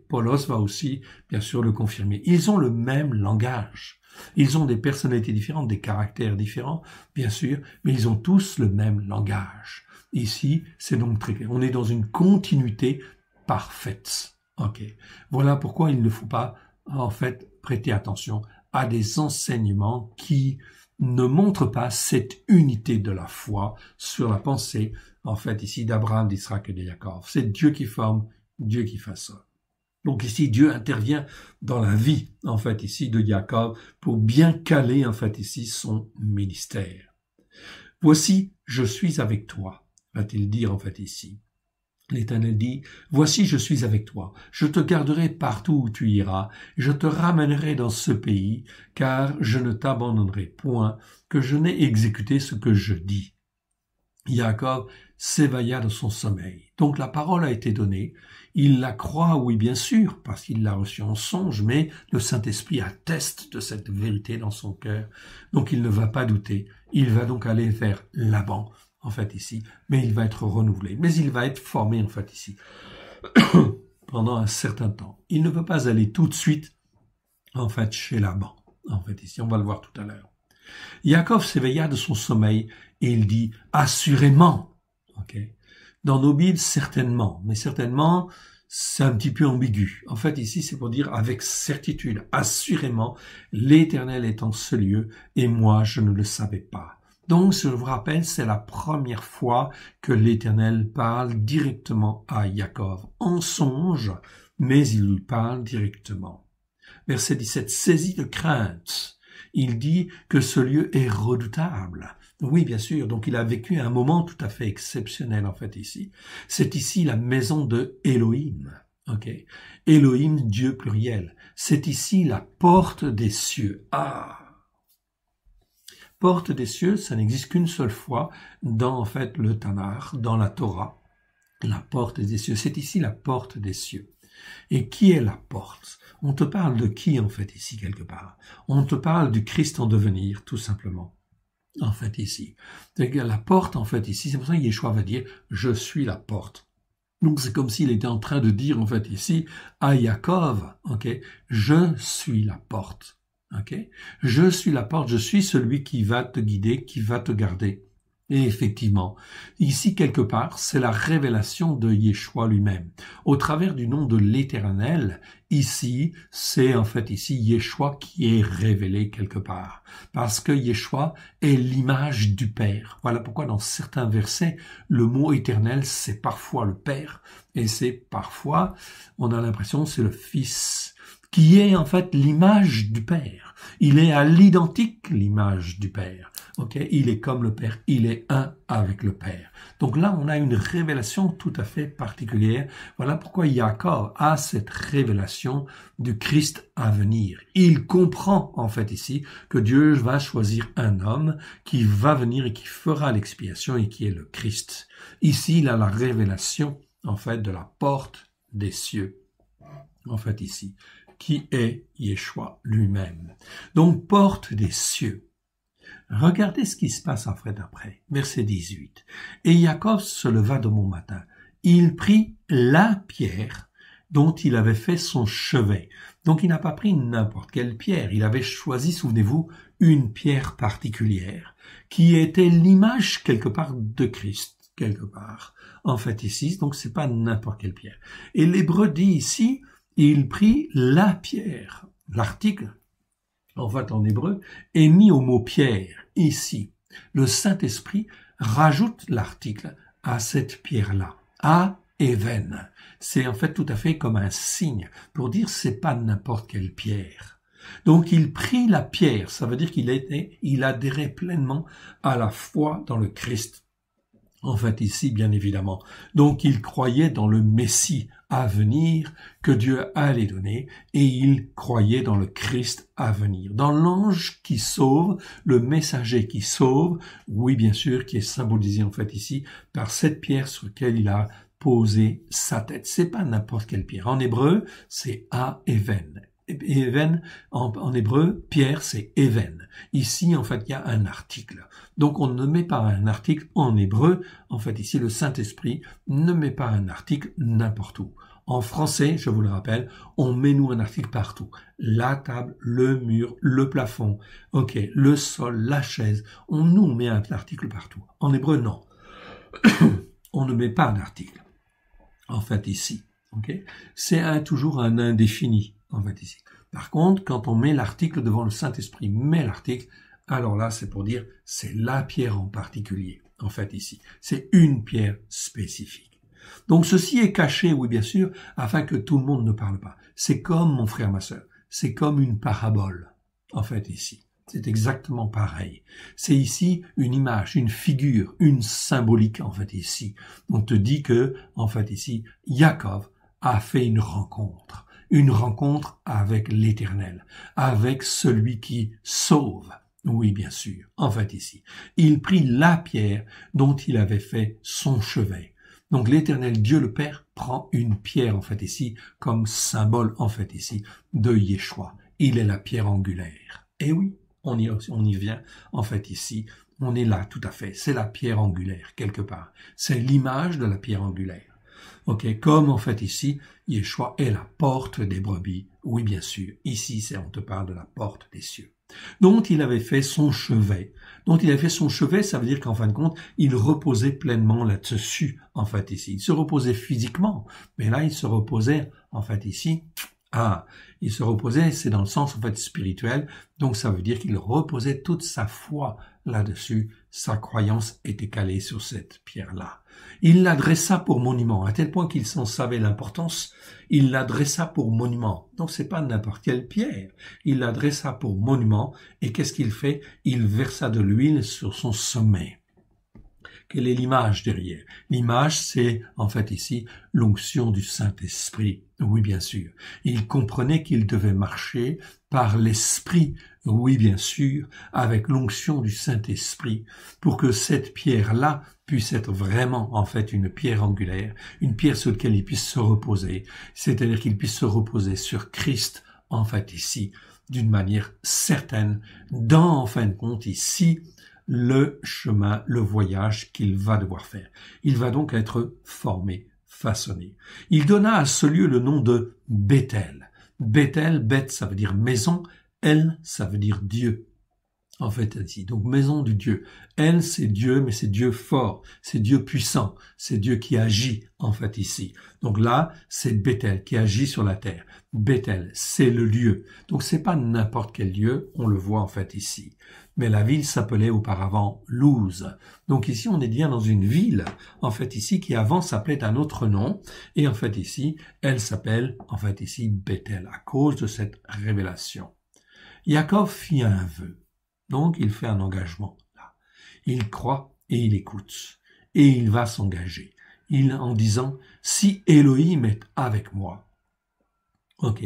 Paulos va aussi bien sûr le confirmer. Ils ont le même langage. Ils ont des personnalités différentes, des caractères différents, bien sûr, mais ils ont tous le même langage. Ici, c'est donc très clair. On est dans une continuité parfaite. Voilà pourquoi il ne faut pas en fait prêter attention à des enseignements qui ne montrent pas cette unité de la foi sur la pensée, en fait, ici, d'Abraham, d'Israël et de Jacob. C'est Dieu qui forme, Dieu qui façonne. Donc ici, Dieu intervient dans la vie, en fait, ici, de Jacob, pour bien caler, en fait, ici, son ministère. Voici, je suis avec toi, va-t-il dire, en fait, ici. L'Éternel dit, « Voici, je suis avec toi, je te garderai partout où tu iras, et je te ramènerai dans ce pays, car je ne t'abandonnerai point, que je n'ai exécuté ce que je dis. » Jacob s'éveilla de son sommeil. Donc la parole a été donnée, il la croit, oui bien sûr, parce qu'il l'a reçue en songe, mais le Saint-Esprit atteste de cette vérité dans son cœur, donc il ne va pas douter, il va donc aller vers Laban, en fait ici, mais il va être renouvelé, mais il va être formé en fait ici pendant un certain temps. Il ne peut pas aller tout de suite en fait chez Laban, en fait ici, on va le voir tout à l'heure. Jacob s'éveilla de son sommeil et il dit assurément, dans nos Bibles certainement, mais certainement c'est un petit peu ambigu. En fait ici c'est pour dire avec certitude, assurément l'Éternel est en ce lieu et moi je ne le savais pas. Donc, je vous rappelle, c'est la première fois que l'Éternel parle directement à Jacob, en songe, mais il lui parle directement. Verset 17, saisi de crainte, il dit que ce lieu est redoutable. Oui, bien sûr. Donc, il a vécu un moment tout à fait exceptionnel, en fait, ici. C'est ici la maison de Elohim. Ok. Elohim, Dieu pluriel. C'est ici la porte des cieux. Ah! Porte des cieux, ça n'existe qu'une seule fois dans, en fait, le Tanakh, dans la Torah. La porte des cieux. C'est ici la porte des cieux. Et qui est la porte? On te parle de qui, en fait, ici, quelque part? On te parle du Christ en devenir, tout simplement. En fait, ici. La porte, en fait, ici, c'est pour ça que Yeshua va dire « Je suis la porte ». Donc, c'est comme s'il était en train de dire, en fait, ici, à Yaakov, ok, « Je suis la porte ». Ok, je suis la porte, je suis celui qui va te guider, qui va te garder. Et effectivement, ici quelque part, c'est la révélation de Yeshua lui-même. Au travers du nom de l'Éternel, ici, c'est en fait ici Yeshua qui est révélé quelque part. Parce que Yeshua est l'image du Père. Voilà pourquoi dans certains versets, le mot éternel, c'est parfois le Père, et c'est parfois, on a l'impression, c'est le Fils, qui est en fait l'image du Père. Il est à l'identique l'image du Père. Ok, il est comme le Père, il est un avec le Père. Donc là, on a une révélation tout à fait particulière. Voilà pourquoi Yaakov a cette révélation du Christ à venir. Il comprend en fait ici que Dieu va choisir un homme qui va venir et qui fera l'expiation et qui est le Christ. Ici, il a la révélation en fait de la porte des cieux. En fait ici, qui est Yeshua lui-même. Donc, porte des cieux. Regardez ce qui se passe en fait après. Verset 18. Et Jacob se leva de bon matin. Il prit la pierre dont il avait fait son chevet. Donc, il n'a pas pris n'importe quelle pierre. Il avait choisi, souvenez-vous, une pierre particulière qui était l'image quelque part de Christ, quelque part. En fait ici, donc c'est pas n'importe quelle pierre. Et l'Hébreu dit ici, il prit la pierre. L'article, en fait en hébreu, est mis au mot pierre, ici. Le Saint-Esprit rajoute l'article à cette pierre-là, à Even. C'est en fait tout à fait comme un signe pour dire c'est pas n'importe quelle pierre. Donc il prit la pierre, ça veut dire il adhérait pleinement à la foi dans le Christ. En fait ici, bien évidemment. Donc il croyait dans le Messie à venir que Dieu allait donner et il croyait dans le Christ à venir. Dans l'ange qui sauve, le messager qui sauve, oui bien sûr, qui est symbolisé en fait ici par cette pierre sur laquelle il a posé sa tête. C'est pas n'importe quelle pierre. En hébreu, c'est Even. Even, en hébreu, pierre, c'est Even. Ici, en fait, il y a un article. Donc, on ne met pas un article en hébreu. En fait, ici, le Saint-Esprit ne met pas un article n'importe où. En français, je vous le rappelle, on met nous un article partout. La table, le mur, le plafond, ok, le sol, la chaise. On nous met un article partout. En hébreu, non. On ne met pas un article. En fait, ici, ok, c'est toujours un indéfini. En fait ici. Par contre, quand on met l'article devant le Saint-Esprit, met l'article, alors là, c'est pour dire, c'est la pierre en particulier, en fait ici. C'est une pierre spécifique. Donc, ceci est caché, oui, bien sûr, afin que tout le monde ne parle pas. C'est comme, mon frère, ma sœur, c'est comme une parabole, en fait ici. C'est exactement pareil. C'est ici une image, une figure, une symbolique, en fait ici. On te dit que, en fait ici, Yaakov a fait une rencontre avec l'Éternel, avec celui qui sauve. Oui, bien sûr, en fait ici. Il prit la pierre dont il avait fait son chevet. Donc l'Éternel Dieu le Père prend une pierre, en fait ici, comme symbole, en fait ici, de Yeshua. Il est la pierre angulaire. Et oui, on y vient, en fait ici. On est là, tout à fait. C'est la pierre angulaire, quelque part. C'est l'image de la pierre angulaire. Ok, comme en fait ici, Yeshua est la porte des brebis. Oui, bien sûr. Ici, on te parle de la porte des cieux. Dont il avait fait son chevet. Dont il avait fait son chevet, ça veut dire qu'en fin de compte, il reposait pleinement là-dessus, en fait ici. Il se reposait physiquement, mais là, il se reposait, en fait ici, Ah, il se reposait, c'est dans le sens en fait spirituel, donc ça veut dire qu'il reposait toute sa foi là-dessus, sa croyance était calée sur cette pierre-là. Il l'adressa pour monument, à tel point qu'il s'en savait l'importance, il l'adressa pour monument. Donc c'est pas n'importe quelle pierre, il l'adressa pour monument, et qu'est-ce qu'il fait? Il versa de l'huile sur son sommet. Quelle est l'image derrière? L'image, c'est en fait ici l'onction du Saint-Esprit. Oui, bien sûr. Il comprenait qu'il devait marcher par l'Esprit, oui, bien sûr, avec l'onction du Saint-Esprit, pour que cette pierre-là puisse être vraiment en fait une pierre angulaire, une pierre sur laquelle il puisse se reposer, c'est-à-dire qu'il puisse se reposer sur Christ, en fait ici, d'une manière certaine, dans, en fin de compte, ici, le chemin, le voyage qu'il va devoir faire. Il va donc être formé, façonné. Il donna à ce lieu le nom de Béthel. Béthel, Beth, ça veut dire maison, El, ça veut dire Dieu. En fait, ici. Donc, maison du Dieu. El, c'est Dieu, mais c'est Dieu fort, c'est Dieu puissant, c'est Dieu qui agit, en fait, ici. Donc là, c'est Béthel qui agit sur la terre. Béthel, c'est le lieu. Donc, c'est pas n'importe quel lieu, on le voit, en fait, ici. Mais la ville s'appelait auparavant Luz. Donc ici, on est bien dans une ville, en fait ici, qui avant s'appelait d'un autre nom, et en fait ici, elle s'appelle, en fait ici, Béthel, à cause de cette révélation. Jacob fit un vœu, donc il fait un engagement, là. Il croit et il écoute, et il va s'engager, en disant, si Elohim est avec moi. Ok,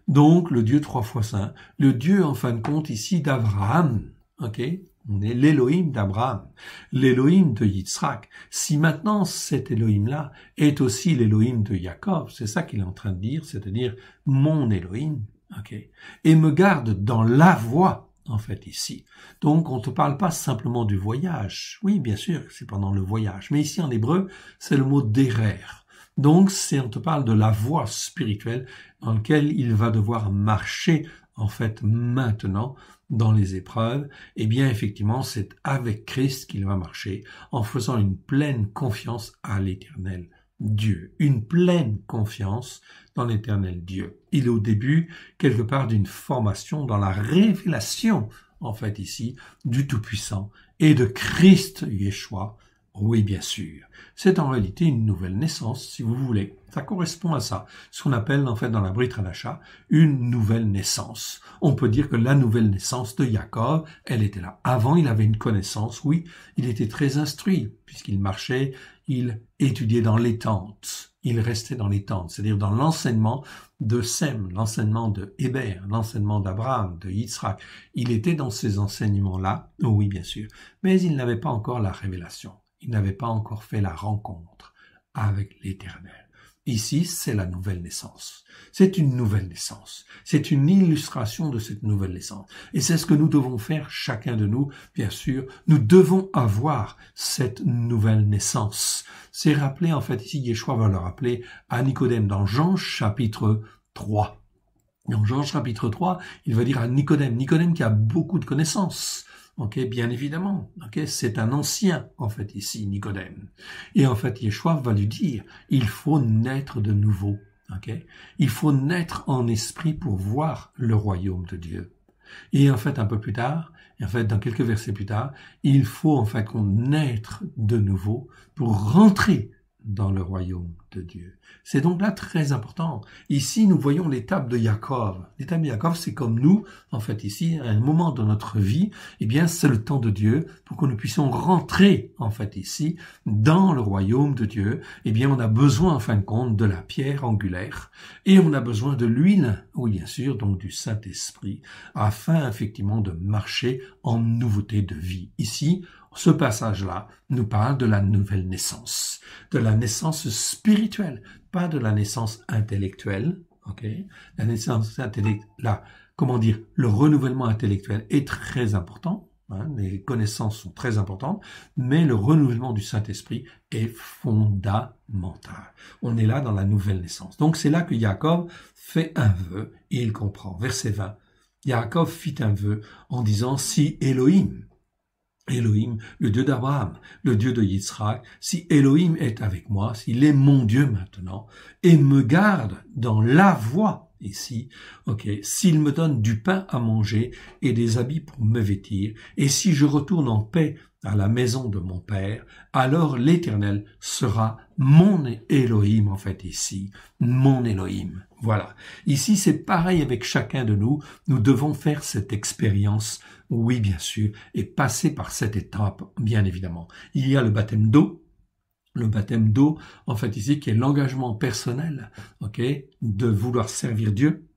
donc le Dieu 3 fois saint, le Dieu, en fin de compte, ici, d'Abraham, ok, on est l'Élohim d'Abraham, l'Élohim de Yitzhak. Si maintenant cet Élohim-là est aussi l'Élohim de Jacob, c'est ça qu'il est en train de dire, c'est-à-dire mon Élohim, ok, et me garde dans la voie, en fait, ici. Donc, on ne te parle pas simplement du voyage. Oui, bien sûr, c'est pendant le voyage. Mais ici, en hébreu, c'est le mot derer. Donc, on te parle de la voie spirituelle dans laquelle il va devoir marcher, en fait, maintenant, dans les épreuves. Eh bien, effectivement, c'est avec Christ qu'il va marcher, en faisant une pleine confiance à l'Éternel Dieu. Une pleine confiance dans l'Éternel Dieu. Il est au début, quelque part, d'une formation dans la révélation, en fait, ici, du Tout-Puissant et de Christ Yeshua. Oui, bien sûr. C'est en réalité une nouvelle naissance, si vous voulez. Ça correspond à ça. Ce qu'on appelle, en fait, dans la Brit Hadasha, une nouvelle naissance. On peut dire que la nouvelle naissance de Jacob, elle était là. Avant, il avait une connaissance, oui. Il était très instruit, puisqu'il marchait, il étudiait dans les tentes. Il restait dans les tentes, c'est-à-dire dans l'enseignement de Sem, l'enseignement de Héber, l'enseignement d'Abraham, de Yitzhak. Il était dans ces enseignements-là, oui, bien sûr. Mais il n'avait pas encore la révélation. Il n'avait pas encore fait la rencontre avec l'Éternel. Ici, c'est la nouvelle naissance. C'est une nouvelle naissance. C'est une illustration de cette nouvelle naissance. Et c'est ce que nous devons faire, chacun de nous, bien sûr. Nous devons avoir cette nouvelle naissance. C'est rappelé, en fait, ici, Yeshua va le rappeler à Nicodème dans Jean chapitre 3. Dans Jean chapitre 3, il va dire à Nicodème qui a beaucoup de connaissances. Ok, bien évidemment. Ok, c'est un ancien, en fait, ici, Nicodème. Et en fait, Yeshua va lui dire, il faut naître de nouveau. Ok, il faut naître en esprit pour voir le royaume de Dieu. Et en fait, un peu plus tard, en fait, dans quelques versets plus tard, il faut en fait qu'on naître de nouveau pour rentrer dans le royaume de Dieu. C'est donc là très important. Ici, nous voyons l'étape de Jacob. L'étape de Jacob, c'est comme nous, en fait, ici, à un moment de notre vie, eh bien, c'est le temps de Dieu pour que nous puissions rentrer, en fait, ici, dans le royaume de Dieu. Eh bien, on a besoin, en fin de compte, de la pierre angulaire et on a besoin de l'huile, oui, bien sûr, donc du Saint-Esprit, afin, effectivement, de marcher en nouveauté de vie. Ici, ce passage-là nous parle de la nouvelle naissance, de la naissance spirituelle, pas de la naissance intellectuelle, ok? La naissance intellectuelle, là, comment dire, le renouvellement intellectuel est très important, hein, les connaissances sont très importantes, mais le renouvellement du Saint-Esprit est fondamental. On est là dans la nouvelle naissance. Donc c'est là que Jacob fait un vœu et il comprend. Verset 20. Jacob fit un vœu en disant, si Elohim, le Dieu d'Abraham, le Dieu de Yitzhak, si Elohim est avec moi, s'il est mon Dieu maintenant, et me garde dans la voie, ici, ok, s'il me donne du pain à manger et des habits pour me vêtir, et si je retourne en paix à la maison de mon Père, alors l'Éternel sera mon Elohim, en fait, ici, mon Elohim. Voilà. Ici, c'est pareil avec chacun de nous. Nous devons faire cette expérience, oui, bien sûr, et passer par cette étape, bien évidemment. Il y a le baptême d'eau. Le baptême d'eau, en fait, ici, qui est l'engagement personnel, ok, de vouloir servir Dieu.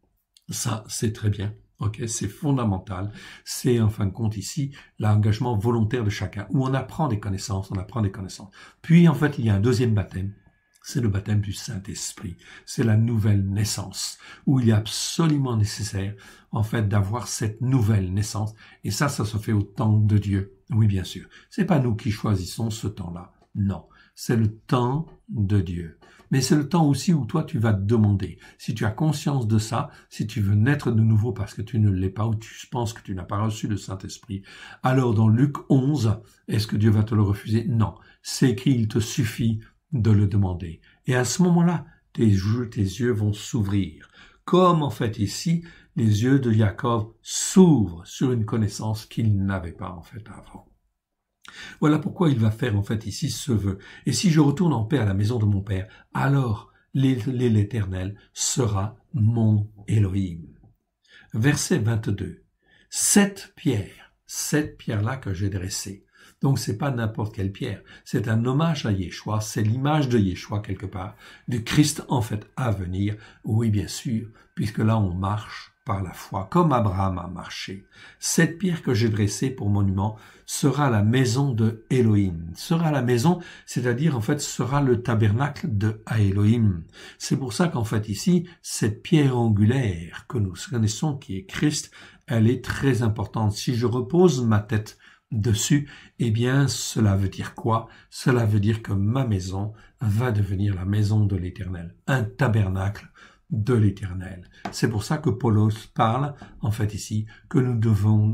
Ça, c'est très bien. Ok, c'est fondamental. C'est, en fin de compte, ici, l'engagement volontaire de chacun, où on apprend des connaissances, on apprend des connaissances. Puis, en fait, il y a un deuxième baptême. C'est le baptême du Saint-Esprit. C'est la nouvelle naissance, où il est absolument nécessaire, en fait, d'avoir cette nouvelle naissance. Et ça se fait au temps de Dieu. Oui, bien sûr. C'est pas nous qui choisissons ce temps-là. Non. C'est le temps de Dieu. Mais c'est le temps aussi où toi, tu vas te demander, si tu as conscience de ça, si tu veux naître de nouveau parce que tu ne l'es pas ou tu penses que tu n'as pas reçu le Saint-Esprit, alors dans Luc 11, est-ce que Dieu va te le refuser? Non. C'est écrit, il te suffit de le demander. Et à ce moment-là, tes yeux vont s'ouvrir. Comme en fait ici, les yeux de Jacob s'ouvrent sur une connaissance qu'il n'avait pas en fait avant. Voilà pourquoi il va faire en fait ici ce vœu. Et si je retourne en paix à la maison de mon Père, alors l'Éternel sera mon Elohim. Verset 22. Cette pierre-là que j'ai dressée. Donc c'est pas n'importe quelle pierre, c'est un hommage à Yeshua, c'est l'image de Yeshua quelque part, du Christ en fait à venir, oui bien sûr, puisque là on marche par la foi, comme Abraham a marché. Cette pierre que j'ai dressée pour monument sera la maison de Elohim. Sera la maison, c'est-à-dire en fait sera le tabernacle de Elohim. C'est pour ça qu'en fait ici, cette pierre angulaire que nous connaissons, qui est Christ, elle est très importante. Si je repose ma tête dessus, eh bien, cela veut dire quoi? Cela veut dire que ma maison va devenir la maison de l'Éternel, un tabernacle de l'Éternel. C'est pour ça que Paulos parle, en fait ici, que nous devenons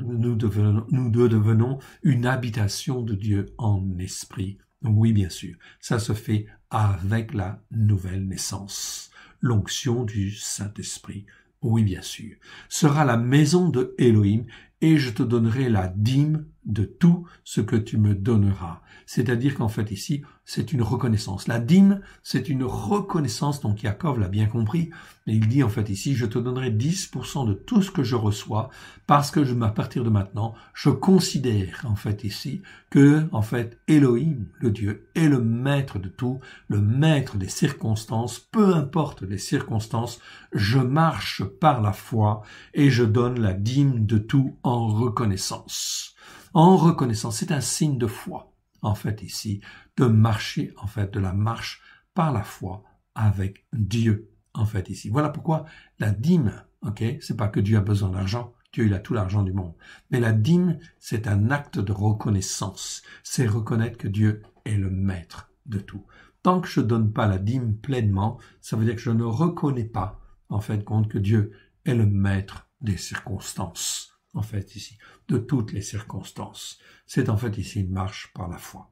une habitation de Dieu en esprit. Oui, bien sûr, ça se fait avec la nouvelle naissance, l'onction du Saint-Esprit. Oui, bien sûr. Sera la maison de Elohim, et je te donnerai la dîme de tout ce que tu me donneras. C'est-à-dire qu'en fait ici, c'est une reconnaissance. La dîme, c'est une reconnaissance, donc Yaakov l'a bien compris, mais il dit en fait ici, je te donnerai 10% de tout ce que je reçois, parce que à partir de maintenant, je considère en fait ici que en fait Elohim, le Dieu, est le maître de tout, le maître des circonstances, peu importe les circonstances, je marche par la foi et je donne la dîme de tout en reconnaissance. En reconnaissance, c'est un signe de foi, en fait ici, de marcher, en fait, de la marche par la foi avec Dieu, en fait ici. Voilà pourquoi la dîme, ok, c'est pas que Dieu a besoin d'argent, Dieu il a tout l'argent du monde, mais la dîme, c'est un acte de reconnaissance, c'est reconnaître que Dieu est le maître de tout. Tant que je donne pas la dîme pleinement, ça veut dire que je ne reconnais pas, en fait, compte que Dieu est le maître des circonstances. En fait, ici, de toutes les circonstances. C'est en fait ici une marche par la foi.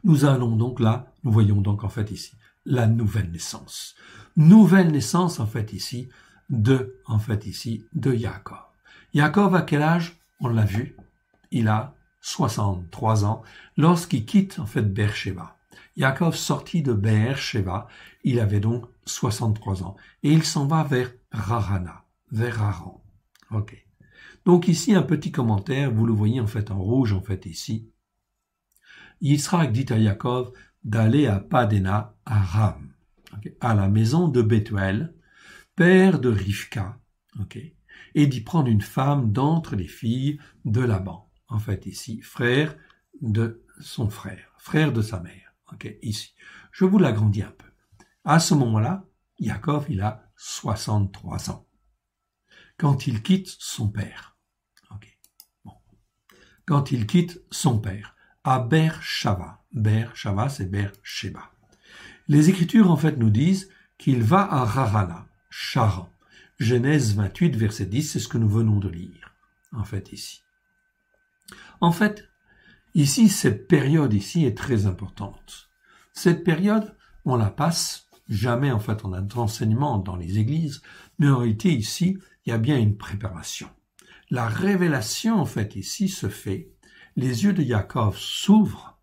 Nous allons donc là, nous voyons donc en fait ici, la nouvelle naissance. Nouvelle naissance, en fait ici, de Jacob. Jacob, à quel âge? On l'a vu, il a 63 ans, lorsqu'il quitte, en fait, Beersheba. Jacob sortit de Beersheba, il avait donc 63 ans, et il s'en va vers Rarana, vers Haran. Ok. Donc ici, un petit commentaire, vous le voyez en fait en rouge, en fait ici. Yitzhak dit à Yaakov d'aller à Padena Aram, okay, à la maison de Bethuel, père de Rivka, okay, et d'y prendre une femme d'entre les filles de Laban. En fait ici, frère de son frère de sa mère. Okay, ici. Je vous l'agrandis un peu. À ce moment-là, Yaakov, il a 63 ans. Quand il quitte son père. Quand il quitte son père, à Beersheba. Beersheba, c'est Beersheba. Les Écritures, en fait, nous disent qu'il va à Rarana, Charan. Genèse 28, verset 10, c'est ce que nous venons de lire, en fait, ici. En fait, ici, cette période ici est très importante. Cette période, on la passe jamais en fait on a d'enseignement dans les églises, mais en réalité ici, il y a bien une préparation. La révélation en fait ici se fait, les yeux de Yaakov s'ouvrent,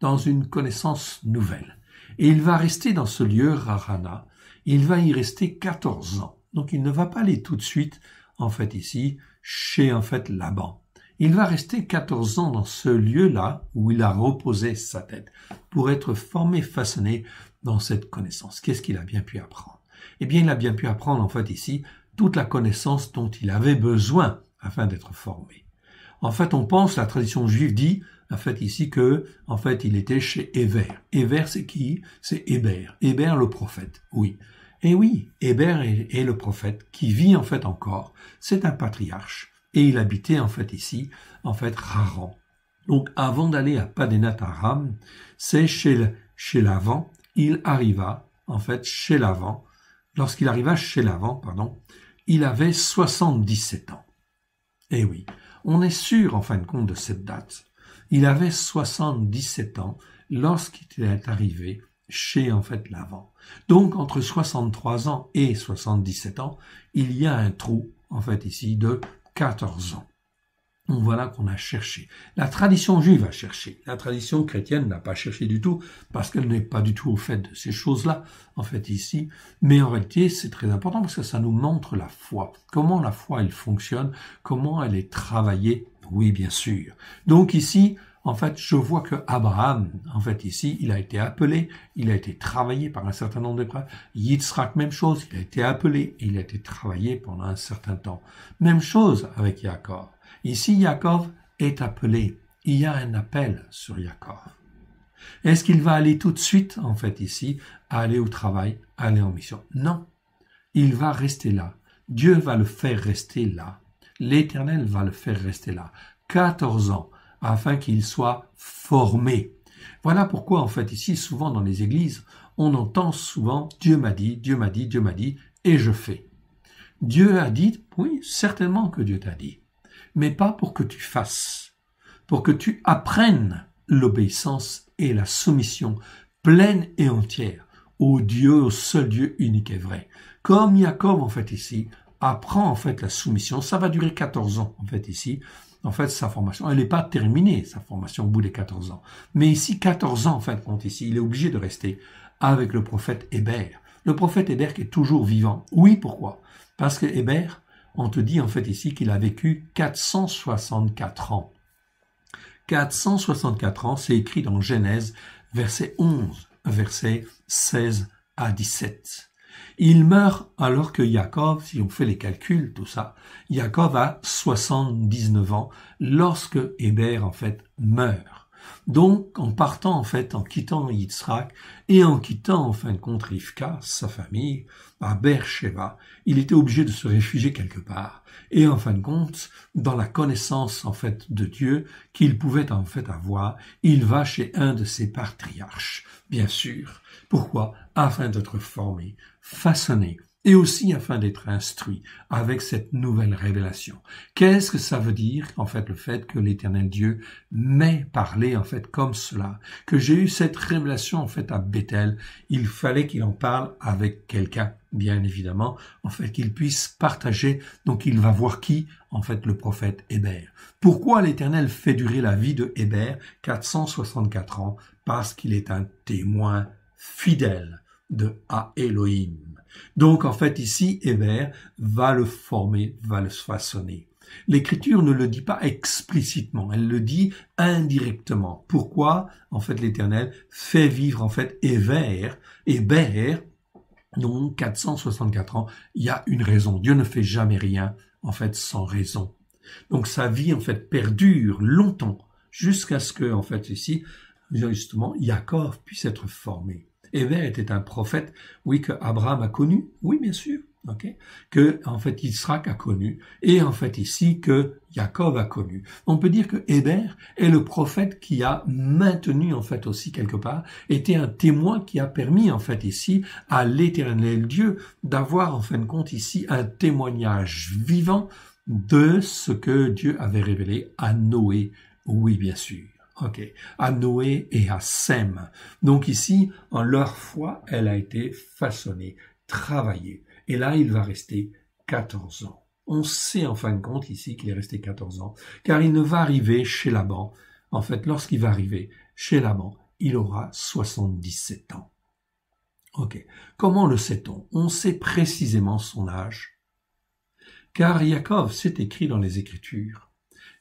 dans une connaissance nouvelle. Et il va rester dans ce lieu, Rarana, il va y rester 14 ans. Donc il ne va pas aller tout de suite, en fait ici, chez en fait Laban. Il va rester 14 ans dans ce lieu-là où il a reposé sa tête pour être formé, façonné dans cette connaissance. Qu'est-ce qu'il a bien pu apprendre? Eh bien, il a bien pu apprendre en fait ici toute la connaissance dont il avait besoin afin d'être formé. En fait, on pense, la tradition juive dit, en fait ici que, en fait, il était chez Héber. Héber, c'est qui? C'est Héber. Héber, le prophète, oui. Et oui, Héber est le prophète qui vit en fait encore. C'est un patriarche. Et il habitait en fait ici, en fait, Haran. Donc, avant d'aller à Padenat Aram, c'est chez Laban, il arriva, en fait, chez Laban. Lorsqu'il arriva chez Laban, il avait 77 ans. Et oui, on est sûr, en fin de compte, de cette date. Il avait 77 ans lorsqu'il est arrivé chez, en fait, Laban. Donc, entre 63 ans et 77 ans, il y a un trou, en fait, ici, de 14 ans. Donc voilà qu'on a cherché. La tradition juive a cherché. La tradition chrétienne n'a pas cherché du tout, parce qu'elle n'est pas du tout au fait de ces choses-là, en fait, ici. Mais en réalité, c'est très important, parce que ça nous montre la foi. Comment la foi, elle fonctionne, comment elle est travaillée. Oui, bien sûr. Donc ici, en fait, je vois que Abraham, en fait, ici, il a été appelé, il a été travaillé par un certain nombre d'épreuves. Yitzhak, même chose, il a été appelé et il a été travaillé pendant un certain temps. Même chose avec Yaakov. Ici, Yaakov est appelé. Il y a un appel sur Yaakov. Est-ce qu'il va aller tout de suite, en fait, ici, aller au travail, aller en mission? Non. Il va rester là. Dieu va le faire rester là. L'Éternel va le faire rester là. 14 ans. Afin qu'il soit formé. Voilà pourquoi, en fait, ici, souvent dans les églises, on entend souvent « Dieu m'a dit, Dieu m'a dit, Dieu m'a dit, et je fais ». Dieu a dit, oui, certainement que Dieu t'a dit, mais pas pour que tu fasses, pour que tu apprennes l'obéissance et la soumission pleine et entière au Dieu, au seul Dieu unique et vrai. Comme Jacob, en fait, ici, apprend, en fait, la soumission, ça va durer 14 ans, en fait, ici. En fait, sa formation, elle n'est pas terminée, sa formation, au bout des 14 ans. Mais ici, 14 ans, en fin de compte, ici, il est obligé de rester avec le prophète Héber. Le prophète Héber qui est toujours vivant. Oui, pourquoi? Parce que Héber, on te dit, en fait, ici, qu'il a vécu 464 ans. 464 ans, c'est écrit dans Genèse, verset 11, verset 16 à 17. Il meurt alors que Yaakov, si on fait les calculs, tout ça, Yaakov a 79 ans lorsque Héber, en fait, meurt. Donc, en partant, en fait, en quittant Yitzhak et en quittant, en fin de compte, Rivka, sa famille, à Beersheba, il était obligé de se réfugier quelque part. Et en fin de compte, dans la connaissance, en fait, de Dieu qu'il pouvait, en fait, avoir, il va chez un de ses patriarches, bien sûr. Pourquoi? Afin d'être formé, façonné, et aussi afin d'être instruit avec cette nouvelle révélation. Qu'est-ce que ça veut dire, en fait, le fait que l'Éternel Dieu m'ait parlé, en fait, comme cela, que j'ai eu cette révélation, en fait, à Bethel, il fallait qu'il en parle avec quelqu'un, bien évidemment, en fait, qu'il puisse partager, donc il va voir qui, en fait, le prophète Héber. Pourquoi l'Éternel fait durer la vie de Héber 464 ans? Parce qu'il est un témoin fidèle de Elohim. Donc, en fait, ici, Héber va le former, va le façonner. L'Écriture ne le dit pas explicitement, elle le dit indirectement. Pourquoi, en fait, l'Éternel fait vivre, en fait, Héber, donc 464 ans, il y a une raison. Dieu ne fait jamais rien, en fait, sans raison. Donc, sa vie, en fait, perdure longtemps, jusqu'à ce que, en fait, ici, justement, Yaakov puisse être formé. Héber était un prophète, oui, que Abraham a connu, oui, bien sûr, que, en fait, Yitzhak a connu, et en fait, ici, que Jacob a connu. On peut dire que Héber est le prophète qui a maintenu, en fait, aussi, quelque part, était un témoin qui a permis, en fait, ici, à l'Éternel Dieu d'avoir, en fin de compte, ici, un témoignage vivant de ce que Dieu avait révélé à Noé, oui, bien sûr. Ok, à Noé et à Sem. Donc ici, en leur foi, elle a été façonnée, travaillée. Et là, il va rester 14 ans. On sait en fin de compte ici qu'il est resté 14 ans, car il ne va arriver chez Laban. En fait, lorsqu'il va arriver chez Laban, il aura 77 ans. Ok, comment le sait-on? On sait précisément son âge, car Yaakov, c'est écrit dans les Écritures.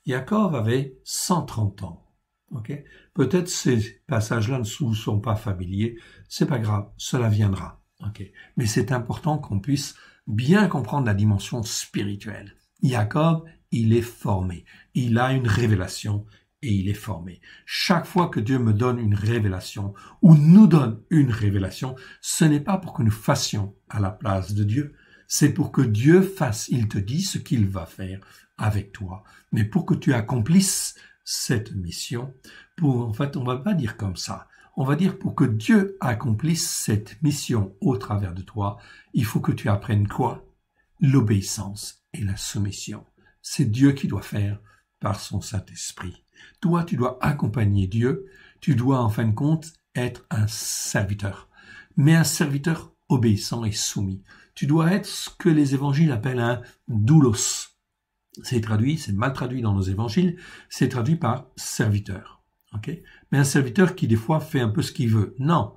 Yaakov avait 130 ans. Okay. Peut-être ces passages-là ne nous sont pas familiers, c'est pas grave, cela viendra. Okay. Mais c'est important qu'on puisse bien comprendre la dimension spirituelle. Jacob, il est formé, il a une révélation et il est formé. Chaque fois que Dieu me donne une révélation ou nous donne une révélation, ce n'est pas pour que nous fassions à la place de Dieu, c'est pour que Dieu fasse, il te dit ce qu'il va faire avec toi, mais pour que tu accomplisses cette mission, en fait, on va pas dire comme ça. On va dire pour que Dieu accomplisse cette mission au travers de toi, il faut que tu apprennes quoi? L'obéissance et la soumission. C'est Dieu qui doit faire par son Saint-Esprit. Toi, tu dois accompagner Dieu. Tu dois, en fin de compte, être un serviteur. Mais un serviteur obéissant et soumis. Tu dois être ce que les évangiles appellent un doulos. C'est mal traduit dans nos évangiles, c'est traduit par serviteur. Okay? Mais un serviteur qui des fois fait un peu ce qu'il veut. Non.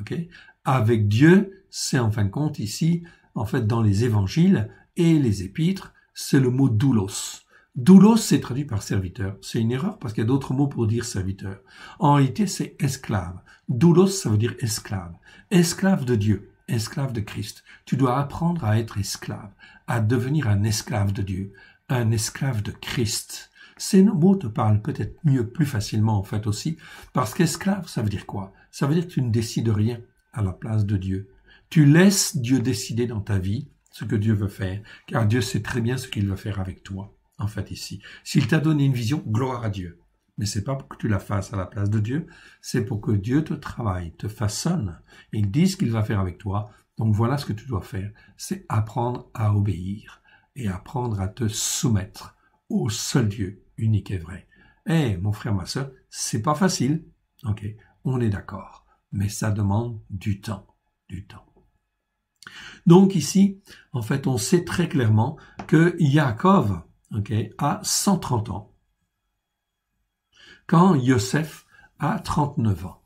Okay? Avec Dieu, c'est en fin de compte ici, en fait dans les évangiles et les épîtres, c'est le mot doulos. Doulos, c'est traduit par serviteur. C'est une erreur parce qu'il y a d'autres mots pour dire serviteur. En réalité, c'est esclave. Doulos, ça veut dire esclave. Esclave de Dieu, esclave de Christ. Tu dois apprendre à être esclave, à devenir un esclave de Dieu, un esclave de Christ. Ces mots te parlent peut-être mieux, plus facilement en fait aussi, parce qu'esclave, ça veut dire quoi? Ça veut dire que tu ne décides rien à la place de Dieu. Tu laisses Dieu décider dans ta vie ce que Dieu veut faire, car Dieu sait très bien ce qu'il veut faire avec toi, en fait ici. S'il t'a donné une vision, gloire à Dieu. Mais c'est pas pour que tu la fasses à la place de Dieu, c'est pour que Dieu te travaille, te façonne, et il dit ce qu'il va faire avec toi. Donc voilà ce que tu dois faire, c'est apprendre à obéir et apprendre à te soumettre au seul Dieu unique et vrai. Mon frère, ma sœur, c'est pas facile. Ok, on est d'accord. Mais ça demande du temps. Donc ici, en fait, on sait très clairement que Yaakov, a 130 ans. Quand Yosef a 39 ans.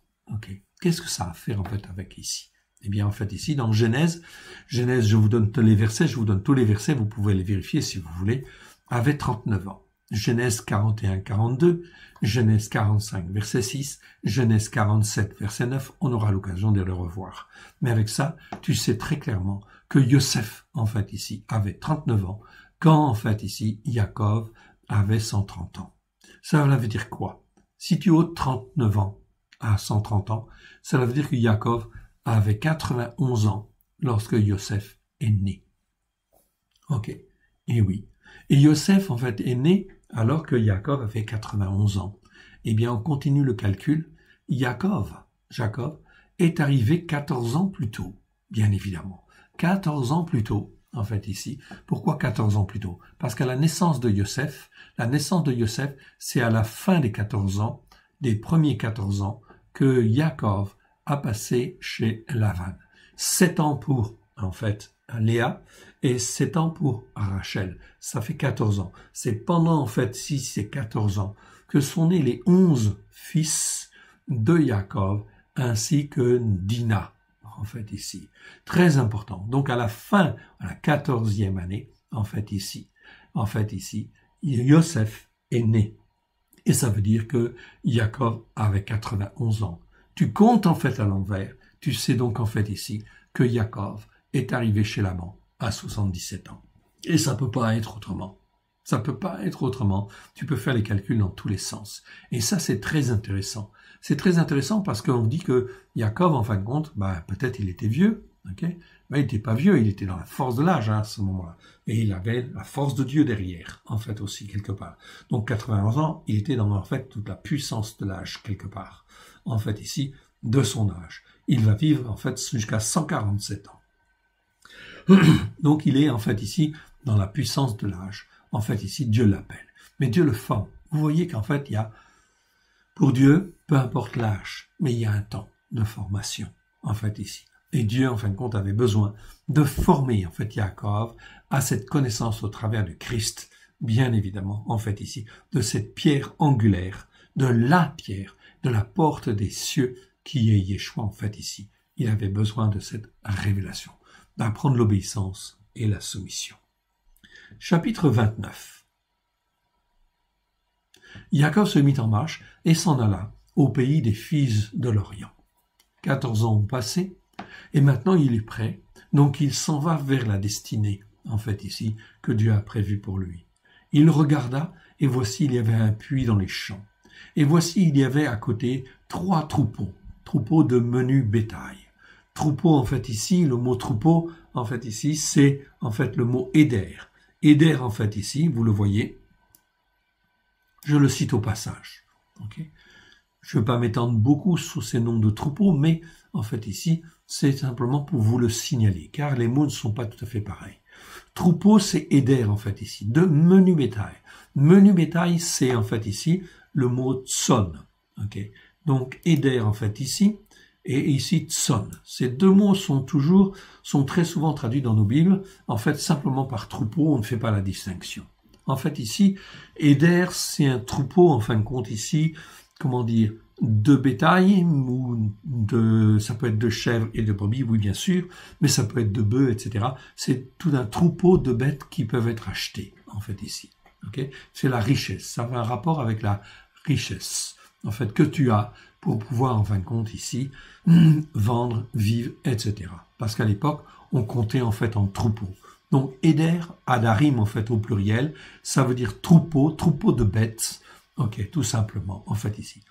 Qu'est-ce que ça a à faire en fait avec ici? Eh bien, en fait, ici, dans Genèse, je vous donne tous les versets, vous pouvez les vérifier si vous voulez, avait 39 ans. Genèse 41, 42, Genèse 45, verset 6, Genèse 47, verset 9, on aura l'occasion de le revoir. Mais avec ça, tu sais très clairement que Yosef, en fait, ici, avait 39 ans, quand, en fait, ici, Yaakov avait 130 ans. Ça veut dire quoi? Si tu ôtes 39 ans à 130 ans, cela veut dire que Yaakov avait 91 ans lorsque Yosef est né. Et oui. Et Yosef, en fait, est né alors que Yaakov avait 91 ans. Eh bien, on continue le calcul. Jacob, est arrivé 14 ans plus tôt, bien évidemment. 14 ans plus tôt, en fait, ici. Pourquoi 14 ans plus tôt? Parce qu'à la naissance de Yosef, c'est à la fin des 14 ans, des premiers 14 ans, que Yaakov a passé chez Lavan. 7 ans pour, en fait, Léa et 7 ans pour Rachel. Ça fait 14 ans. C'est pendant, en fait, ces 14 ans que sont nés les 11 fils de Yaakov ainsi que Dina, en fait, ici. Très important. Donc, à la fin, à la 14e année, en fait, ici, Yosef est né. Et ça veut dire que Yaakov avait 91 ans. Tu comptes en fait à l'envers. Tu sais donc en fait ici que Yaakov est arrivé chez Laban à 77 ans. Et ça peut pas être autrement. Tu peux faire les calculs dans tous les sens. Et ça, c'est très intéressant. C'est très intéressant parce qu'on dit que Yaakov, en fin de compte, peut-être il était vieux, mais il n'était pas vieux, il était dans la force de l'âge à ce moment-là. Et il avait la force de Dieu derrière, en fait aussi, quelque part. Donc 91 ans, il était dans en fait toute la puissance de l'âge, quelque part. En fait ici, de son âge. Il va vivre en fait jusqu'à 147 ans. Donc il est en fait ici dans la puissance de l'âge. En fait ici, Dieu l'appelle. Mais Dieu le forme. Vous voyez qu'en fait, Pour Dieu, peu importe l'âge, mais il y a un temps de formation, en fait, ici. Et Dieu, en fin de compte, avait besoin de former, en fait, Yaakov à cette connaissance au travers du Christ, bien évidemment, en fait, ici, de cette pierre angulaire, de la pierre, de la porte des cieux qui est Yeshua, en fait, ici. Il avait besoin de cette révélation, d'apprendre l'obéissance et la soumission. Chapitre 29. Yaakov se mit en marche et s'en alla au pays des fils de l'Orient. 14 ans ont passé, et maintenant il est prêt, donc il s'en va vers la destinée, en fait ici, que Dieu a prévue pour lui. Il regarda, et voici il y avait un puits dans les champs. Et voici il y avait à côté 3 troupeaux de menu bétail. Troupeau, en fait ici, le mot troupeau, en fait ici, c'est en fait le mot éder. Éder, en fait ici, vous le voyez, je le cite au passage. Okay. Je ne veux pas m'étendre beaucoup sur ces noms de troupeaux, mais en fait ici, c'est simplement pour vous le signaler, car les mots ne sont pas tout à fait pareils. Troupeau, c'est éder, en fait ici, de menu bétail. Menu bétail, c'est en fait ici le mot tson. Okay. Donc éder, en fait ici, et ici tson. Ces 2 mots sont très souvent traduits dans nos Bibles, en fait simplement par troupeau, on ne fait pas la distinction. En fait, ici, éder, c'est un troupeau, en fin de compte, ici, de bétail, ça peut être de chèvres et de brebis, oui, bien sûr, mais ça peut être de bœufs, etc. C'est tout un troupeau de bêtes qui peuvent être achetées, en fait, ici. Okay. C'est la richesse. Ça a un rapport avec la richesse, en fait, que tu as pour pouvoir, en fin de compte, ici, vendre, vivre, etc. Parce qu'à l'époque, on comptait, en fait, en troupeaux. Donc, éder, adarim, en fait, au pluriel, ça veut dire troupeau de bêtes, ok, tout simplement, en fait, ici.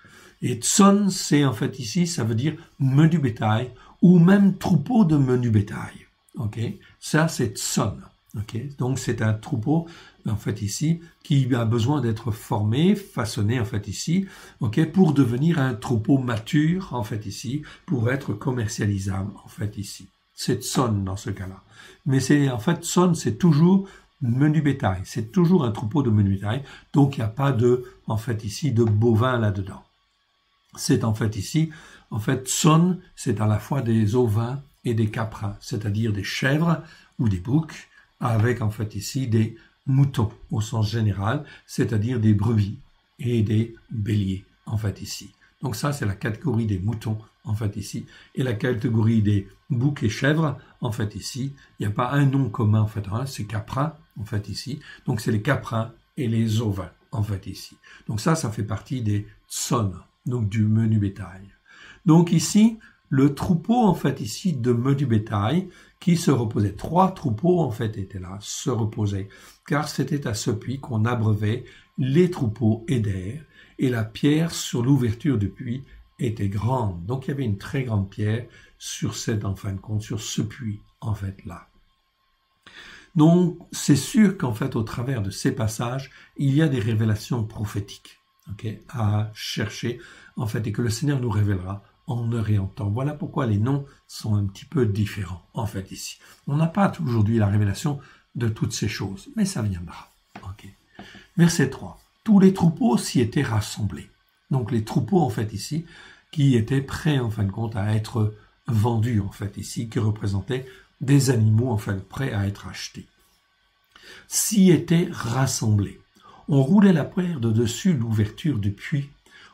Et tson, c'est, en fait, ici, ça veut dire menu bétail, ou même troupeau de menu bétail, ok. Ça, c'est tson, ok. Donc, c'est un troupeau, en fait, ici, qui a besoin d'être formé, façonné, en fait, ici, ok, pour devenir un troupeau mature, en fait, ici, pour être commercialisable, en fait, ici. C'est tson dans ce cas-là. Mais c'est, en fait, tson, c'est toujours menu bétail. C'est toujours un troupeau de menu bétail. Donc, il n'y a pas en fait, ici, de bovins là-dedans. C'est, en fait, ici, en fait, tson, c'est à la fois des ovins et des caprins, c'est-à-dire des chèvres ou des boucs, avec, en fait, ici, des moutons, au sens général, c'est-à-dire des brebis et des béliers, en fait, ici. Donc ça, c'est la catégorie des moutons, en fait, ici. Et la catégorie des boucs et chèvres, en fait, ici, il n'y a pas un nom commun, en fait, hein, c'est caprins, en fait, ici. Donc c'est les caprins et les ovins, en fait, ici. Donc ça fait partie des tson, donc du menu bétail. Donc ici, le troupeau, en fait, ici, de menu bétail, qui se reposait. 3 troupeaux, en fait, étaient là, se reposaient, car c'était à ce puits qu'on abreuvait les troupeaux éder, et la pierre sur l'ouverture du puits était grande. Donc il y avait une très grande pierre sur en fin de compte, sur ce puits, en fait, là. Donc c'est sûr qu'en fait, au travers de ces passages, il y a des révélations prophétiques, okay, à chercher, en fait, et que le Seigneur nous révélera en heure et en temps. Voilà pourquoi les noms sont un petit peu différents, en fait, ici. On n'a pas aujourd'hui la révélation de toutes ces choses, mais ça viendra. Okay. Verset 3. Tous les troupeaux s'y étaient rassemblés. Donc les troupeaux, en fait, ici, qui étaient prêts, en fin de compte, à être vendus, en fait, ici, qui représentaient des animaux, en fait, prêts à être achetés. S'y étaient rassemblés. On roulait la pierre de dessus l'ouverture du puits.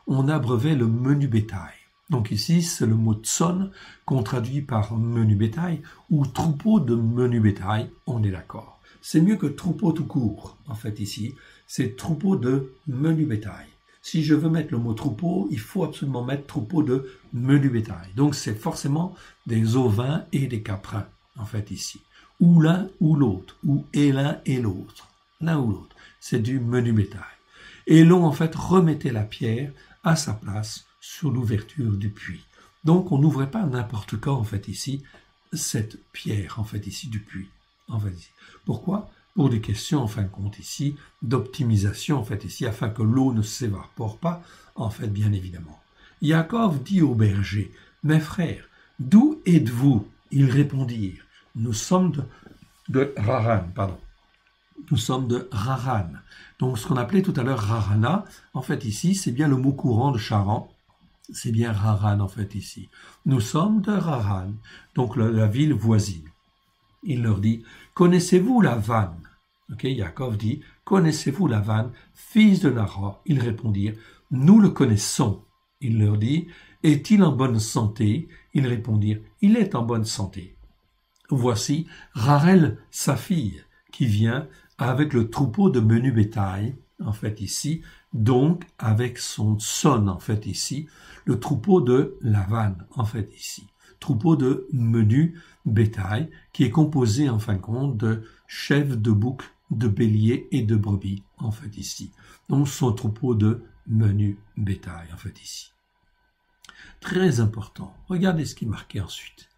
On abreuvait le menu bétail. Donc ici, c'est le mot tson qu'on traduit par menu bétail ou troupeau de menu bétail, on est d'accord. C'est mieux que troupeau tout court, en fait, ici. C'est troupeau de menu bétail. Si je veux mettre le mot troupeau, il faut absolument mettre troupeau de menu bétail. Donc c'est forcément des ovins et des caprins, en fait, ici. Ou l'un ou l'autre, ou et l'un et l'autre. L'un ou l'autre. C'est du menu bétail. Et l'on, en fait, remettait la pierre à sa place sur l'ouverture du puits. Donc on n'ouvrait pas n'importe quand, en fait, ici, cette pierre, en fait, ici, du puits. En fait, ici. Pourquoi ? Pour des questions, en fin de compte, ici, d'optimisation, en fait, ici, afin que l'eau ne s'évapore pas, en fait, bien évidemment. Yaakov dit aux bergers, « Mes frères, d'où êtes-vous » Ils répondirent, « Nous sommes de Haran, pardon. Nous sommes de Haran. Donc ce qu'on appelait tout à l'heure Harana, en fait ici, c'est bien le mot courant de Charan. C'est bien Haran en fait ici. Nous sommes de Haran, donc la ville voisine. Il leur dit, connaissez-vous Lavan? Ok, Yaakov dit, connaissez-vous Lavan, fils de Nahor? Ils répondirent, nous le connaissons. Il leur dit, est-il en bonne santé? Ils répondirent, il est en bonne santé. Voici Rachel, sa fille, qui vient avec le troupeau de menu bétail, en fait ici, donc avec son son, en fait ici, le troupeau de Lavan, en fait ici, troupeau de menu bétail, qui est composé en fin de compte de chèvres, de boucs, de béliers et de brebis, en fait ici. Donc son troupeau de menu bétail, en fait ici. Très important, regardez ce qui est marqué ensuite.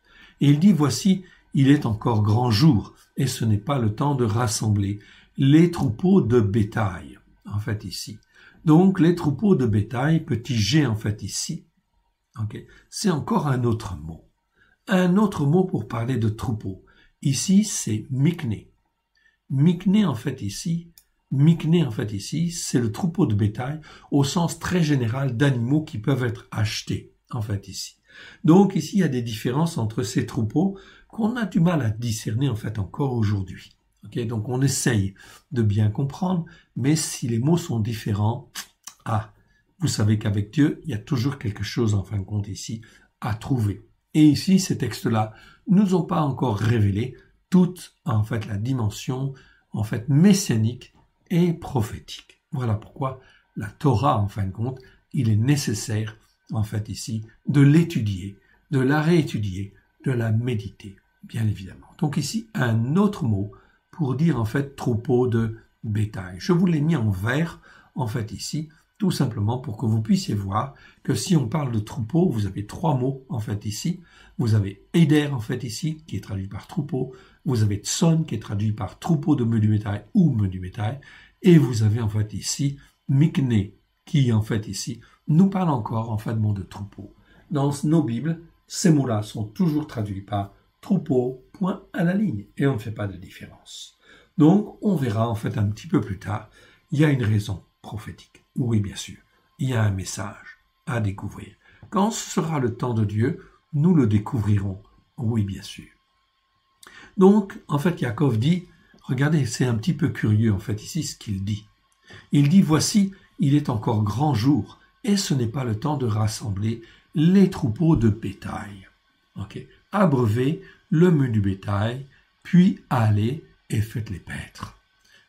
Et il dit, voici, il est encore grand jour, et ce n'est pas le temps de rassembler les troupeaux de bétail, en fait ici. Donc les troupeaux de bétail, petit g en fait ici, okay, c'est encore un autre mot. Un autre mot pour parler de troupeau. Ici, c'est mikné. Mikné en fait ici, c'est le troupeau de bétail au sens très général d'animaux qui peuvent être achetés, en fait ici. Donc ici, il y a des différences entre ces troupeaux qu'on a du mal à discerner en fait encore aujourd'hui. Okay, donc on essaye de bien comprendre, mais si les mots sont différents, vous savez qu'avec Dieu, il y a toujours quelque chose en fin de compte ici à trouver. Et ici, ces textes-là ne nous ont pas encore révélé toute en fait la dimension en fait messianique et prophétique. Voilà pourquoi la Torah, en fin de compte, il est nécessaire en fait ici de l'étudier, de la réétudier, de la méditer, bien évidemment. Donc ici, un autre mot pour dire en fait troupeau de bétail. Je vous l'ai mis en vert en fait ici, tout simplement pour que vous puissiez voir que si on parle de troupeau, vous avez trois mots en fait ici. Vous avez Eider en fait ici, qui est traduit par troupeau. Vous avez Tson, qui est traduit par troupeau de menu bétail ou menu bétail. Et vous avez en fait ici Mikné, qui en fait ici nous parle encore en fait de troupeau. Dans nos Bibles, ces mots-là sont toujours traduits par troupeau, point à la ligne, et on ne fait pas de différence. Donc, on verra en fait un petit peu plus tard, il y a une raison prophétique. Oui, bien sûr, il y a un message à découvrir. Quand ce sera le temps de Dieu, nous le découvrirons. Oui, bien sûr. Donc, en fait, Yaakov dit, regardez, c'est un petit peu curieux en fait ici ce qu'il dit. Il dit, voici, il est encore grand jour, et ce n'est pas le temps de rassembler les troupeaux de bétail. Okay. Abreuvez le menu bétail, puis allez et faites les paître.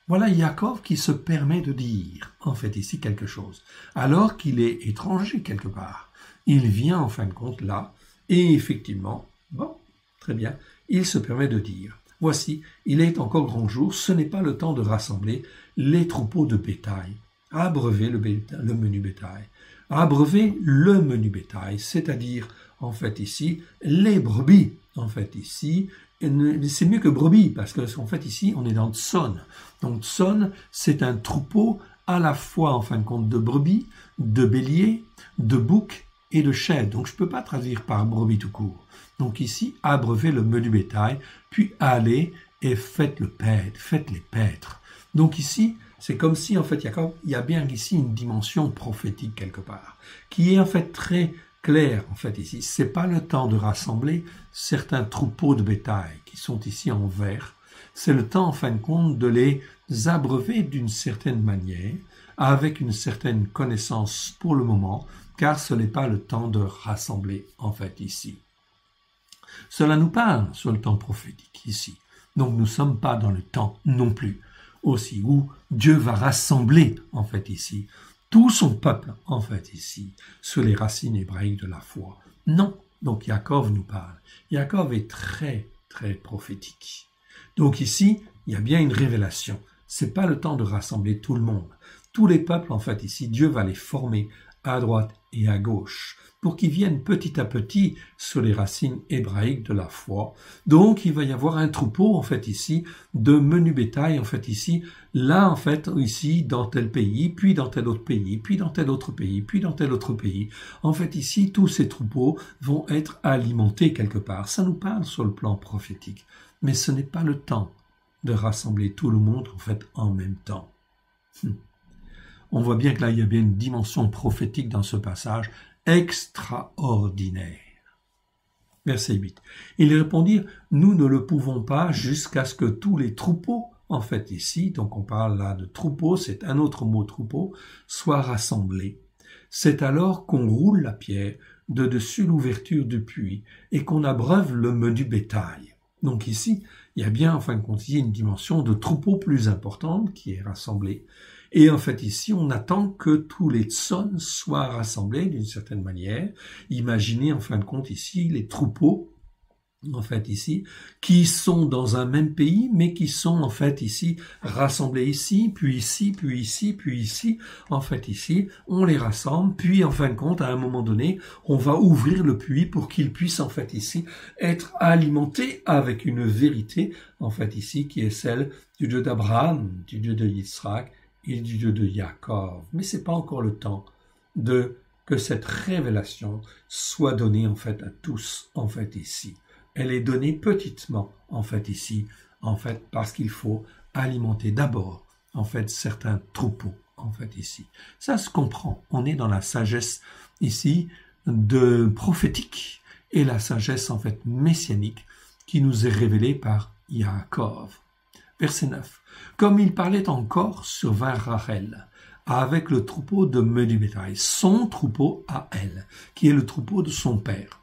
Voilà Yaakov qui se permet de dire, en fait, ici quelque chose, alors qu'il est étranger quelque part. Il vient, en fin de compte, là, et effectivement, bon, très bien, il se permet de dire, voici, il est encore grand jour, ce n'est pas le temps de rassembler les troupeaux de bétail. Abreuvez le menu bétail. Abreuvez le menu bétail, c'est-à-dire, en fait, ici, les brebis, en fait, ici, c'est mieux que brebis, parce qu'en fait, ici, on est dans Tson. Donc, Tson, c'est un troupeau à la fois, en fin de compte, de brebis, de béliers, de boucs et de chèvres. Donc, je ne peux pas traduire par brebis tout court. Donc, ici, abreuvez le menu bétail, puis allez et faites les paître. Donc, ici, c'est comme si, en fait, il y a bien ici une dimension prophétique quelque part, qui est en fait très claire, en fait, ici. C'est pas le temps de rassembler certains troupeaux de bétail qui sont ici en vert. C'est le temps, en fin de compte, de les abreuver d'une certaine manière, avec une certaine connaissance pour le moment, car ce n'est pas le temps de rassembler, en fait, ici. Cela nous parle sur le temps prophétique, ici. Donc, nous ne sommes pas dans le temps non plus, aussi, où Dieu va rassembler, en fait, ici, tout son peuple, en fait, ici, sur les racines hébraïques de la foi. Non. Donc, Yaakov nous parle. Yaakov est très, très prophétique. Donc, ici, il y a bien une révélation. C'est pas le temps de rassembler tout le monde. Tous les peuples, en fait, ici, Dieu va les former à droite et à gauche pour qu'ils viennent petit à petit sur les racines hébraïques de la foi. Donc, il va y avoir un troupeau, en fait, ici, de menu bétail, en fait, ici, là, en fait, ici, dans tel pays, puis dans tel autre pays, puis dans tel autre pays, puis dans tel autre pays. En fait, ici, tous ces troupeaux vont être alimentés quelque part. Ça nous parle sur le plan prophétique. Mais ce n'est pas le temps de rassembler tout le monde en fait en même temps. On voit bien que là il y a bien une dimension prophétique dans ce passage extraordinaire. Verset 8. Ils répondirent, nous ne le pouvons pas jusqu'à ce que tous les troupeaux, en fait ici, donc on parle là de troupeaux, c'est un autre mot troupeau, soient rassemblés. C'est alors qu'on roule la pierre de dessus l'ouverture du puits et qu'on abreuve le menu bétail. Donc ici, il y a bien en fin de compte une dimension de troupeau plus importante qui est rassemblée. Et en fait ici, on attend que tous les tsons soient rassemblés d'une certaine manière. Imaginez en fin de compte ici les troupeaux, en fait ici, qui sont dans un même pays, mais qui sont en fait ici rassemblés ici, puis ici, puis ici, puis ici. En fait ici, on les rassemble, puis en fin de compte, à un moment donné, on va ouvrir le puits pour qu'ils puissent en fait ici être alimentés avec une vérité, en fait ici, qui est celle du Dieu d'Abraham, du Dieu de Yitzhak, et du Dieu de Yaakov. Mais c'est pas encore le temps que cette révélation soit donnée en fait à tous en fait ici. Elle est donnée petitement en fait ici, en fait parce qu'il faut alimenter d'abord en fait certains troupeaux en fait ici. Ça se comprend. On est dans la sagesse ici de prophétique et la sagesse en fait messianique qui nous est révélée par Yaakov. Verset 9. Comme il parlait encore, survint Rachel avec le troupeau de menu bétail, son troupeau à elle, qui est le troupeau de son père,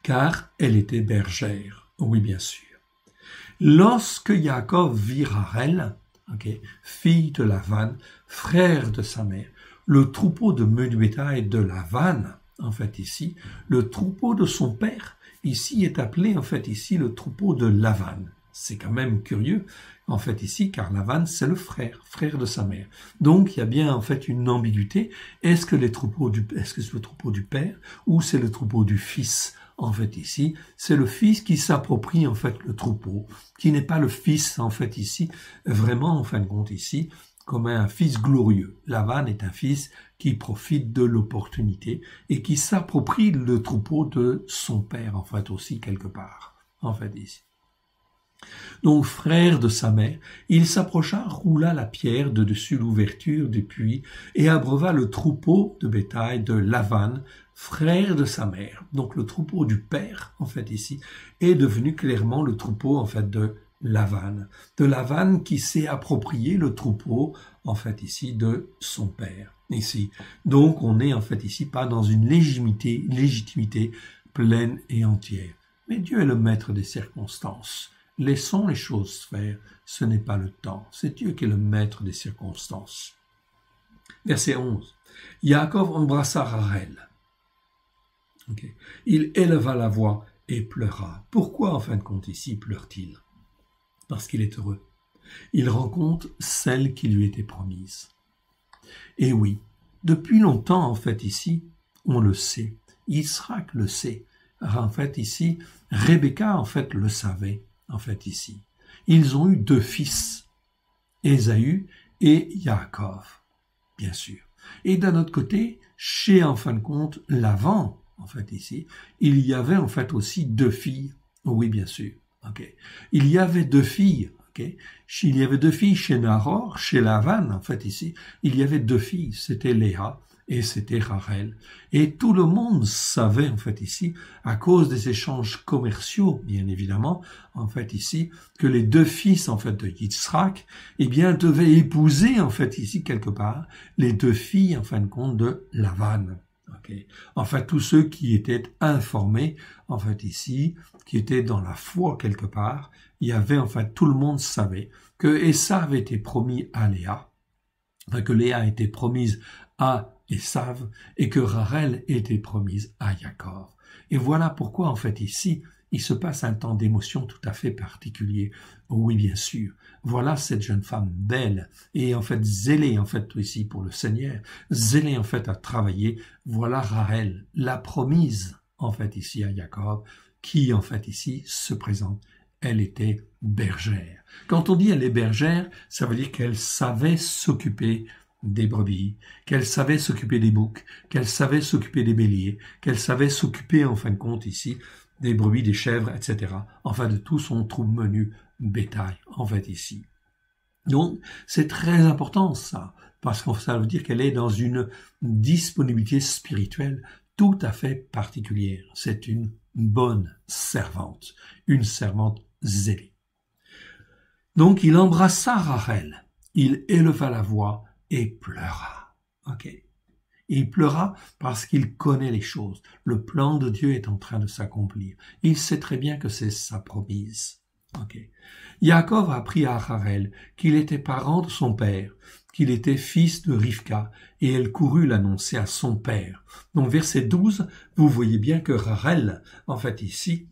car elle était bergère. Oui, bien sûr. Lorsque Yaakov vit Rachel, fille de Lavan, frère de sa mère, le troupeau de menu bétail de Lavan, en fait ici, le troupeau de son père, ici est appelé en fait ici le troupeau de Lavan. C'est quand même curieux, en fait, ici, car Lavan, c'est le frère de sa mère. Donc, il y a bien, en fait, une ambiguïté. Est-ce que c'est le troupeau du père ou c'est le troupeau du fils? En fait, ici, c'est le fils qui s'approprie, en fait, le troupeau, qui n'est pas le fils, en fait, ici, vraiment, en fin de compte, ici, comme un fils glorieux. Lavan est un fils qui profite de l'opportunité et qui s'approprie le troupeau de son père, en fait, aussi, quelque part, en fait, ici. Donc, frère de sa mère, il s'approcha, roula la pierre de dessus l'ouverture du puits et abreuva le troupeau de bétail de Lavan, frère de sa mère. Donc, le troupeau du père, en fait, ici, est devenu clairement le troupeau, en fait, de Lavan qui s'est approprié le troupeau, en fait, ici, de son père, ici. Donc, on est, en fait, ici, pas dans une légitimité pleine et entière. Mais Dieu est le maître des circonstances. Laissons les choses faire, ce n'est pas le temps. C'est Dieu qui est le maître des circonstances. Verset 11. Yaakov embrassa Rachel. Il éleva la voix et pleura. Pourquoi, en fin de compte, ici, pleure-t-il? Parce qu'il est heureux. Il rencontre celle qui lui était promise. Et oui, depuis longtemps, en fait, ici, on le sait. Yitzhak le sait. En fait, ici, Rebecca, en fait, le savait. En fait, ici, ils ont eu 2 fils, Ésaü et Yaakov, bien sûr. Et d'un autre côté, chez, en fin de compte, Lavan, en fait, ici, il y avait, en fait, aussi 2 filles. Oui, bien sûr. Il y avait 2 filles. Il y avait 2 filles chez Nahor, chez Lavan, en fait, ici. Il y avait 2 filles. C'était Léa et c'était Rachel. Et tout le monde savait, en fait, ici, à cause des échanges commerciaux, bien évidemment, en fait, ici, que les 2 fils, en fait, de Yitzhak, eh bien, devaient épouser, en fait, ici, quelque part, les 2 filles, en fin de compte, de Lavan. Enfin, tous ceux qui étaient informés, en fait, ici, qui étaient dans la foi, quelque part, il y avait, en fait, tout le monde savait que Esav était promis à Léa, que Léa était promise à Esav et que Rachel était promise à Yaakov. Et voilà pourquoi, en fait, ici, il se passe un temps d'émotion tout à fait particulier. Oui, bien sûr. Voilà cette jeune femme belle et en fait zélée, en fait, ici pour le Seigneur, zélée, en fait, à travailler. Voilà Rachel, la promise, en fait, ici à Yaakov, qui, en fait, ici, se présente. Elle était bergère. Quand on dit elle est bergère, ça veut dire qu'elle savait s'occuper des brebis, qu'elle savait s'occuper des boucs, qu'elle savait s'occuper des béliers, qu'elle savait s'occuper, en fin de compte, ici, des brebis, des chèvres, etc. Enfin, de tout son troupe menu bétail, en fait, ici. Donc, c'est très important, ça, parce que ça veut dire qu'elle est dans une disponibilité spirituelle tout à fait particulière. C'est une bonne servante, une servante zélée. Donc, il embrassa Rachel, il éleva la voix et pleura. Ok. Il pleura parce qu'il connaît les choses. Le plan de Dieu est en train de s'accomplir. Il sait très bien que c'est sa promise. Ok. Yaakov a appris à Rachel qu'il était parent de son père, qu'il était fils de Rivka, et elle courut l'annoncer à son père. Donc, verset 12, vous voyez bien que Rachel, en fait, ici,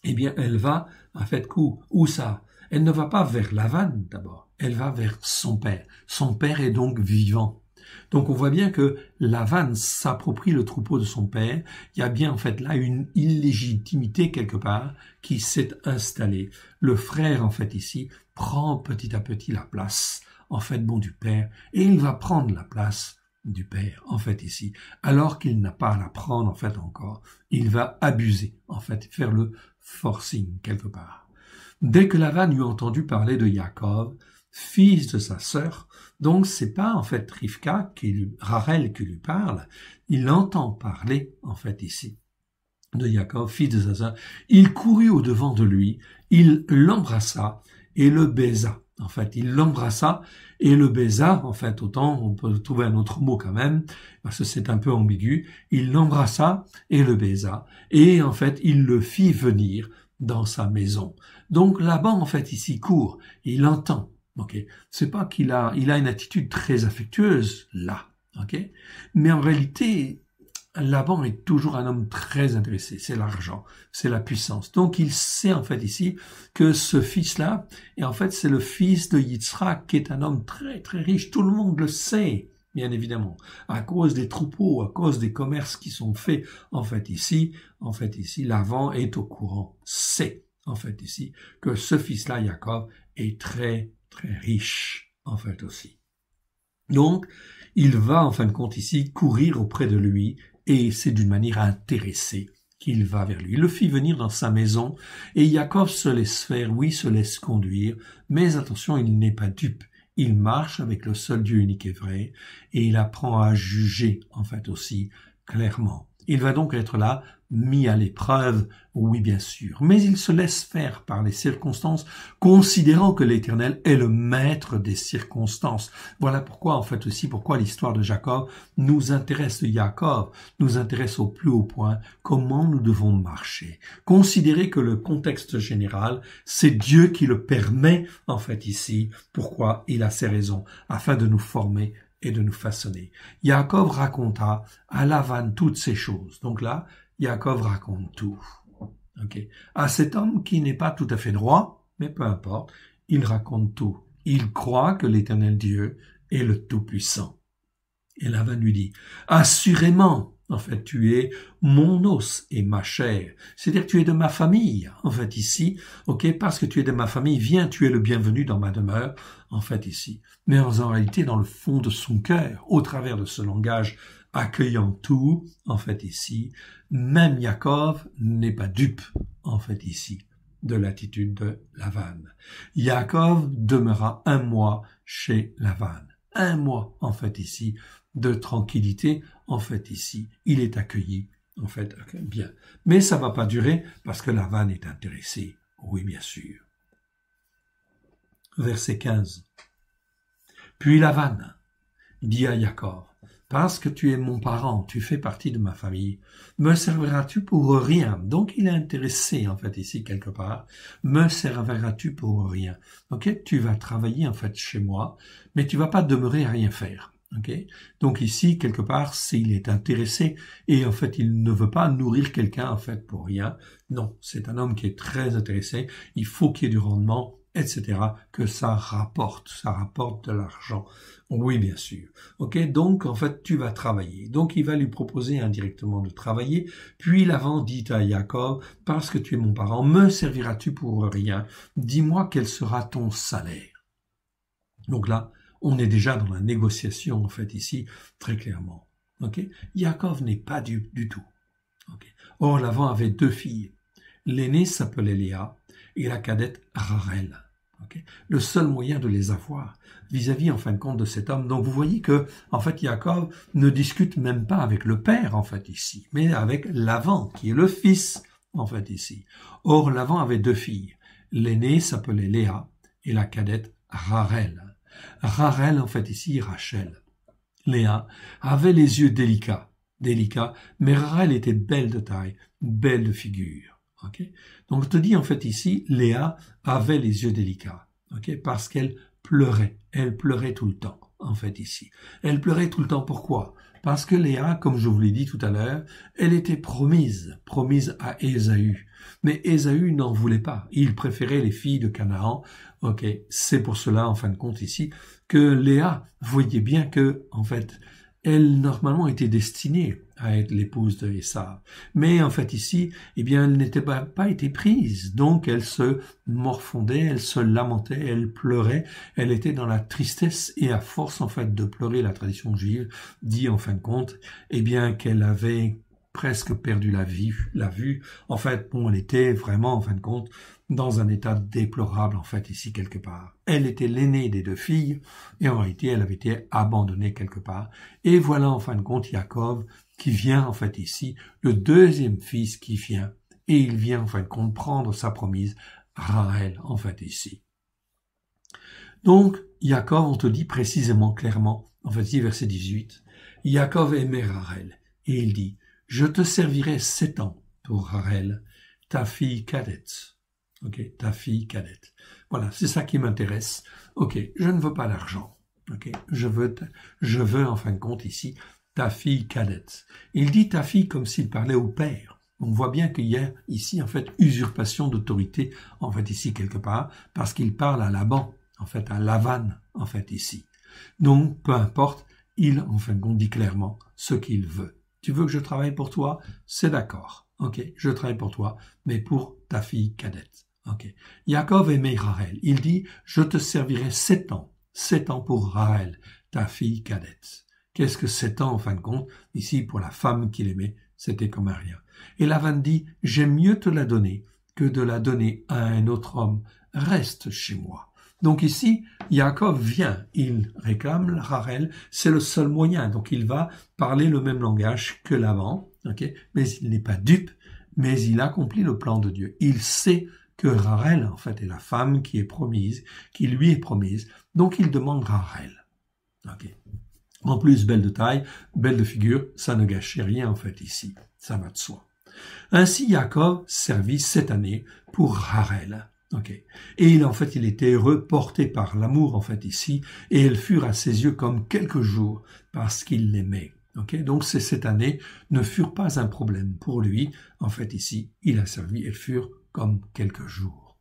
eh bien, elle va, en fait, où ça? Elle ne va pas vers Lavan, d'abord. Elle va vers son père. Son père est donc vivant. Donc, on voit bien que Lavan s'approprie le troupeau de son père. Il y a bien, en fait, là, une illégitimité quelque part qui s'est installée. Le frère, en fait, ici, prend petit à petit la place, en fait, du père, et il va prendre la place du père, en fait, ici, alors qu'il n'a pas à la prendre, en fait, encore. Il va abuser, en fait, faire le forcing, quelque part. Dès que Lavan eut entendu parler de Yaakov, fils de sa sœur, donc c'est pas en fait Rivka, Rachel qui lui parle, il entend parler en fait ici de Yaakov, fils de sa sœur. Il courut au-devant de lui, il l'embrassa et le baisa. En fait, il l'embrassa et le baisa, en fait, autant on peut trouver un autre mot quand même, parce que c'est un peu ambigu. Il l'embrassa et le baisa, et en fait, il le fit venir dans sa maison. Donc Laban, en fait, ici court, il entend. Ok, c'est pas qu'il a une attitude très affectueuse là, ok, mais en réalité, Laban est toujours un homme très intéressé. C'est l'argent, c'est la puissance. Donc il sait en fait ici que ce fils-là, et en fait c'est le fils de Yitzhak qui est un homme très très riche. Tout le monde le sait, bien évidemment, à cause des troupeaux, à cause des commerces qui sont faits. En fait ici, Laban est au courant. C'est en fait ici que ce fils-là, Jacob, est très très riche, en fait aussi. Donc, il va, en fin de compte, ici, courir auprès de lui, et c'est d'une manière intéressée qu'il va vers lui. Il le fit venir dans sa maison, et Jacob se laisse faire, oui, se laisse conduire, mais attention, il n'est pas dupe. Il marche avec le seul Dieu unique et vrai, et il apprend à juger, en fait aussi, clairement. Il va donc être là, mis à l'épreuve, oui bien sûr, mais il se laisse faire par les circonstances, considérant que l'Éternel est le maître des circonstances. Voilà pourquoi, en fait aussi, pourquoi l'histoire de Jacob nous intéresse, de Jacob nous intéresse au plus haut point, comment nous devons marcher. Considérer que le contexte général, c'est Dieu qui le permet, en fait ici, pourquoi il a ses raisons, afin de nous former et de nous façonner. Jacob raconta à Lavan toutes ces choses. Donc là, Jacob raconte tout. Okay. À cet homme qui n'est pas tout à fait droit, mais peu importe, il raconte tout. Il croit que l'Éternel Dieu est le Tout-Puissant. Et Lavan lui dit, assurément, en fait, tu es mon os et ma chair. C'est-à-dire que tu es de ma famille, en fait, ici. Ok, parce que tu es de ma famille, viens, tu es le bienvenu dans ma demeure, en fait, ici. Mais en réalité, dans le fond de son cœur, au travers de ce langage accueillant tout, en fait, ici, même Yaakov n'est pas dupe, en fait, ici, de l'attitude de Lavan. Yaakov demeura 1 mois chez Lavan. 1 mois, en fait, ici, de tranquillité, en fait, ici. Il est accueilli, en fait, bien. Mais ça va pas durer parce que Lavan est intéressé. Oui, bien sûr. Verset 15. Puis Lavan dit à Yaakov, parce que tu es mon parent, tu fais partie de ma famille, me serviras-tu pour rien? Donc il est intéressé, en fait, ici, quelque part. Me serviras-tu pour rien? Ok, tu vas travailler, en fait, chez moi, mais tu vas pas demeurer à rien faire. Okay. Donc ici, quelque part, s'il est intéressé et en fait, il ne veut pas nourrir quelqu'un en fait pour rien. Non, c'est un homme qui est très intéressé. Il faut qu'il y ait du rendement, etc. Que ça rapporte de l'argent. Oui, bien sûr. Ok, donc en fait, tu vas travailler. Donc il va lui proposer indirectement de travailler. Puis Lavan dit à Jacob, parce que tu es mon parent, me serviras-tu pour rien? Dis-moi quel sera ton salaire. Donc là, on est déjà dans la négociation, en fait, ici, très clairement. Okay? Yaakov n'est pas du tout. Okay? Or, Lavan avait 2 filles. L'aînée s'appelait Léa et la cadette Rachel. Okay. Le seul moyen de les avoir vis-à-vis en fin de compte de cet homme. Donc vous voyez que en fait Jacob ne discute même pas avec le père en fait ici, mais avec Laban qui est le fils en fait ici. Or Laban avait 2 filles. L'aînée s'appelait Léa et la cadette Rachel. Rachel en fait ici Rachel. Léa avait les yeux délicats, mais Rachel était belle de taille, belle de figure. Okay. Donc je te dis en fait ici, Léa avait les yeux délicats, okay, parce qu'elle pleurait tout le temps en fait ici. Elle pleurait tout le temps, pourquoi? Parce que Léa, comme je vous l'ai dit tout à l'heure, elle était promise à Ésaü. Mais Ésaü n'en voulait pas, il préférait les filles de Canaan. Okay. C'est pour cela en fin de compte ici que Léa voyait bien que en fait elle normalement était destinée à être l'épouse de Ésaü. Mais en fait ici, eh bien, elle n'était pas été prise. Donc elle se morfondait, elle se lamentait, elle pleurait, elle était dans la tristesse et à force en fait de pleurer, la tradition juive dit en fin de compte, eh bien qu'elle avait presque perdu la vue. En fait, bon, elle était vraiment en fin de compte dans un état déplorable en fait ici quelque part. Elle était l'aînée des 2 filles et en réalité elle avait été abandonnée quelque part. Et voilà en fin de compte Jacob qui vient en fait ici, le 2e fils qui vient et il vient en fin de compte prendre sa promise Rachel en fait ici. Donc Jacob, on te dit précisément clairement en fait ici verset 18, Jacob aimait Rachel et il dit je te servirai 7 ans pour Rachel, ta fille cadette. Ok, ta fille cadette. Voilà, c'est ça qui m'intéresse. Ok, je ne veux pas d'argent. Ok, je veux en fin de compte ici ta fille cadette. Il dit ta fille comme s'il parlait au père. On voit bien qu'il y a ici en fait usurpation d'autorité en fait ici quelque part parce qu'il parle à Laban, en fait à Lavan en fait ici. Donc peu importe, il en fin de compte dit clairement ce qu'il veut. Tu veux que je travaille pour toi? C'est d'accord. Ok, je travaille pour toi, mais pour ta fille cadette. Ok. Jacob aimait Rachel. Il dit, je te servirai 7 ans. 7 ans pour Rachel, ta fille cadette. Qu'est-ce que 7 ans en fin de compte? Ici, pour la femme qu'il aimait, c'était comme un rien. Et Lavan dit, j'aime mieux te la donner que de la donner à un autre homme. Reste chez moi. Donc ici, Jacob vient, il réclame Rachel, c'est le seul moyen. Donc il va parler le même langage que Laban, okay, mais il n'est pas dupe, mais il accomplit le plan de Dieu. Il sait que Rachel, en fait, est la femme qui est promise, qui lui est promise. Donc il demande Rachel. Okay. En plus, belle de taille, belle de figure, ça ne gâchait rien en fait ici. Ça va de soi. Ainsi, Jacob servit 7 années pour Rachel. Okay. Et il était heureux, porté par l'amour en fait ici, et elles furent à ses yeux comme quelques jours, parce qu'il l'aimait. Okay. Donc ces 7 années ne furent pas un problème pour lui. En fait ici, il a servi, elles furent comme quelques jours.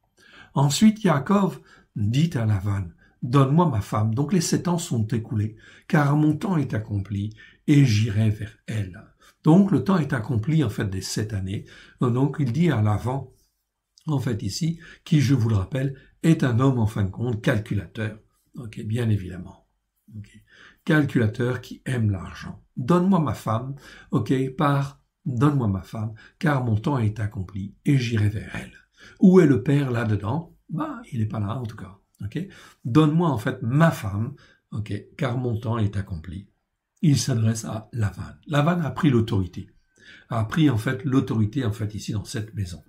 Ensuite, Jacob dit à Lavan, donne-moi ma femme. Donc les 7 ans sont écoulés, car mon temps est accompli, et j'irai vers elle. Donc le temps est accompli en fait des 7 années. Donc il dit à Lavan, en fait ici, qui, je vous le rappelle, est un homme en fin de compte calculateur. Ok, bien évidemment. Okay. Calculateur qui aime l'argent. Donne-moi ma femme, donne-moi ma femme, car mon temps est accompli et j'irai vers elle. Où est le père là-dedans? Il n'est pas là en tout cas. Okay. Donne-moi en fait ma femme, car mon temps est accompli. Il s'adresse à Lavan. Lavan a pris l'autorité. A pris en fait l'autorité en fait ici dans cette maison.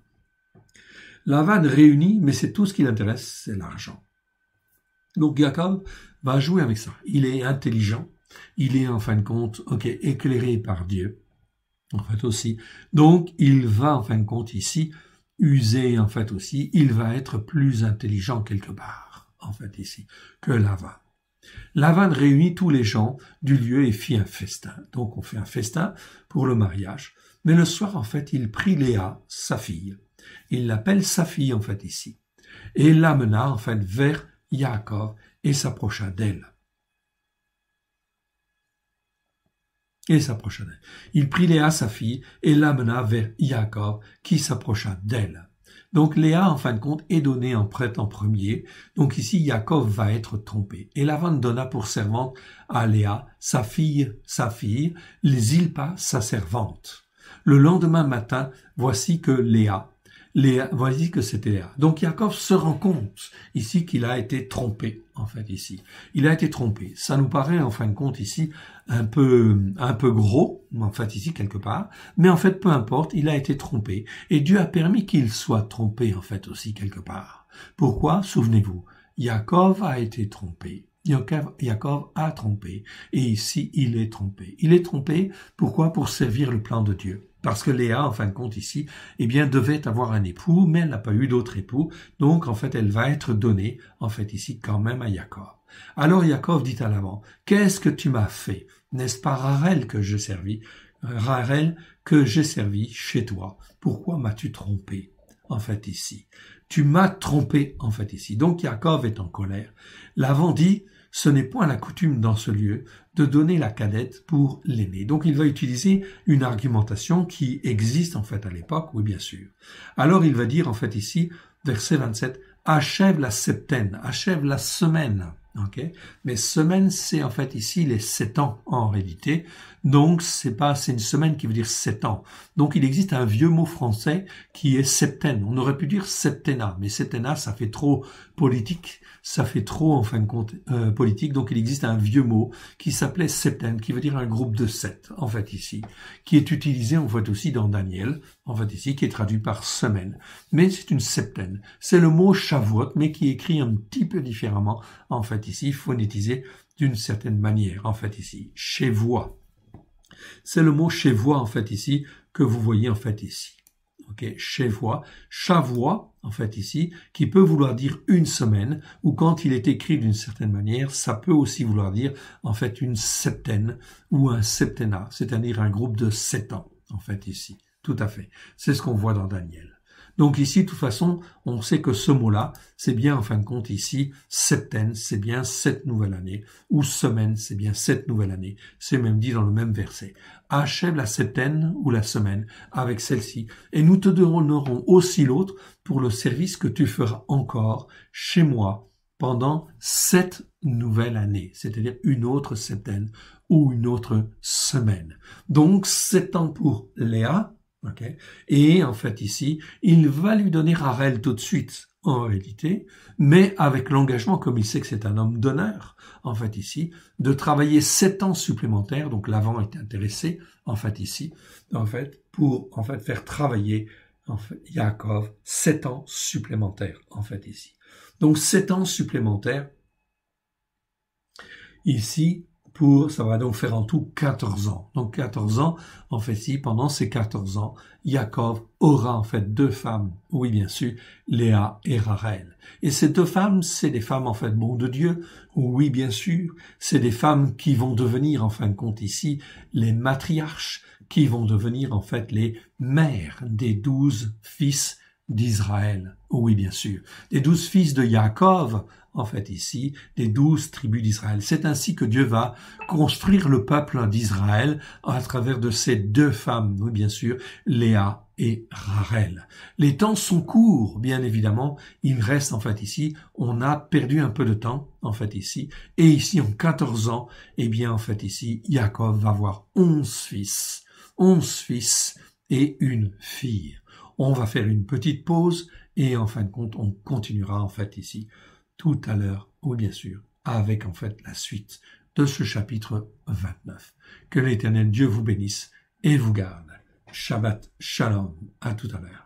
Lavan réunit, mais c'est tout ce qui l'intéresse, c'est l'argent. Donc Jacob va jouer avec ça. Il est intelligent, il est en fin de compte, éclairé par Dieu, en fait aussi. Donc il va en fin de compte ici user en fait aussi, il va être plus intelligent quelque part, en fait ici, que Lavan. Lavan réunit tous les gens du lieu et fit un festin. Donc on fait un festin pour le mariage. Mais le soir, en fait, il prit Léa, sa fille. Il l'appelle sa fille, en fait, ici. Et l'amena, en fait, vers Jacob et s'approcha d'elle. Il prit Léa, sa fille, et l'amena vers Jacob, qui s'approcha d'elle. Donc Léa, en fin de compte, est donnée en prête en premier. Donc ici, Jacob va être trompé. Et Lavan donna pour servante à Léa, sa fille, Zilpa, sa servante. Le lendemain matin, voici que Léa Léa, voici que c'était Léa. Donc Yaakov se rend compte ici qu'il a été trompé, en fait, ici. Il a été trompé. Ça nous paraît, en fin de compte, ici, un peu gros, en fait, ici, quelque part. Mais en fait, peu importe, il a été trompé. Et Dieu a permis qu'il soit trompé, en fait, aussi, quelque part. Pourquoi? Souvenez-vous, Yaakov a été trompé. Yaakov a trompé. Et ici, il est trompé. Il est trompé, pourquoi? Pour servir le plan de Dieu. Parce que Léa, en fin de compte ici, eh bien, devait avoir un époux, mais elle n'a pas eu d'autre époux. Donc, en fait, elle va être donnée, en fait, ici, quand même à Yaakov. Alors, Yaakov dit à Laban, qu'est-ce que tu m'as fait? N'est-ce pas Rachel que j'ai servi? Rachel que j'ai servi chez toi. Pourquoi m'as-tu trompé? En fait, ici. Tu m'as trompé, en fait, ici. Donc, Yaakov est en colère. Laban dit, ce n'est point la coutume dans ce lieu de donner la cadette pour l'aîné. Donc il va utiliser une argumentation qui existe en fait à l'époque, oui bien sûr. Alors il va dire en fait ici, verset 27, achève la septaine, achève la semaine. Okay. Mais semaine, c'est en fait ici les 7 ans en réalité. Donc c'est une semaine qui veut dire 7 ans. Donc il existe un vieux mot français qui est septaine. On aurait pu dire septennat, mais septennat ça fait trop politique, ça fait trop en fin de compte politique. Donc il existe un vieux mot qui s'appelait septaine, qui veut dire un groupe de 7 en fait ici, qui est utilisé en fait aussi dans Daniel, en fait ici, qui est traduit par semaine. Mais c'est une septaine. C'est le mot Shavuot, mais qui est écrit un petit peu différemment en fait ici, phonétisé d'une certaine manière, en fait ici, chevois. C'est le mot chevois, en fait ici, que vous voyez en fait ici. Ok, chevois, chavois, en fait ici, qui peut vouloir dire une semaine, ou quand il est écrit d'une certaine manière, ça peut aussi vouloir dire, en fait, une septaine, ou un septennat, c'est-à-dire un groupe de 7 ans, en fait ici. Tout à fait. C'est ce qu'on voit dans Daniel. Donc ici, de toute façon, on sait que ce mot-là, c'est bien en fin de compte ici, septaine, c'est bien 7 nouvelles années, ou semaine, c'est bien 7 nouvelles années. C'est même dit dans le même verset. Achève la septaine ou la semaine avec celle-ci, et nous te donnerons aussi l'autre pour le service que tu feras encore chez moi pendant 7 nouvelles années, c'est-à-dire une autre septaine ou une autre semaine. Donc 7 ans pour Léa. Okay. Et en fait ici, il va lui donner Rachel tout de suite, en réalité, mais avec l'engagement, comme il sait que c'est un homme d'honneur, en fait ici, de travailler 7 ans supplémentaires, donc Laban est intéressé, en fait ici, en fait, pour en fait faire travailler en fait, Yaakov 7 ans supplémentaires, en fait ici. Donc 7 ans supplémentaires, ici, ça va donc faire en tout 14 ans. Donc 14 ans, en fait, si pendant ces 14 ans, Yaakov aura en fait 2 femmes, oui bien sûr, Léa et Rachel. Et ces 2 femmes, c'est des femmes en fait bon de Dieu, oui bien sûr, c'est des femmes qui vont devenir en fin de compte ici les matriarches, qui vont devenir en fait les mères des 12 fils d'Israël, oui bien sûr, des 12 fils de Yaakov, en fait ici, des 12 tribus d'Israël. C'est ainsi que Dieu va construire le peuple d'Israël à travers de ces 2 femmes, oui bien sûr, Léa et Rachel. Les temps sont courts, bien évidemment, il reste en fait ici, on a perdu un peu de temps, en fait ici, et ici en 14 ans, eh bien en fait ici, Yaakov va avoir 11 fils et une fille. On va faire une petite pause et en fin de compte, on continuera en fait ici tout à l'heure, oui bien sûr, avec en fait la suite de ce chapitre 29. Que l'Éternel Dieu vous bénisse et vous garde. Shabbat Shalom. À tout à l'heure.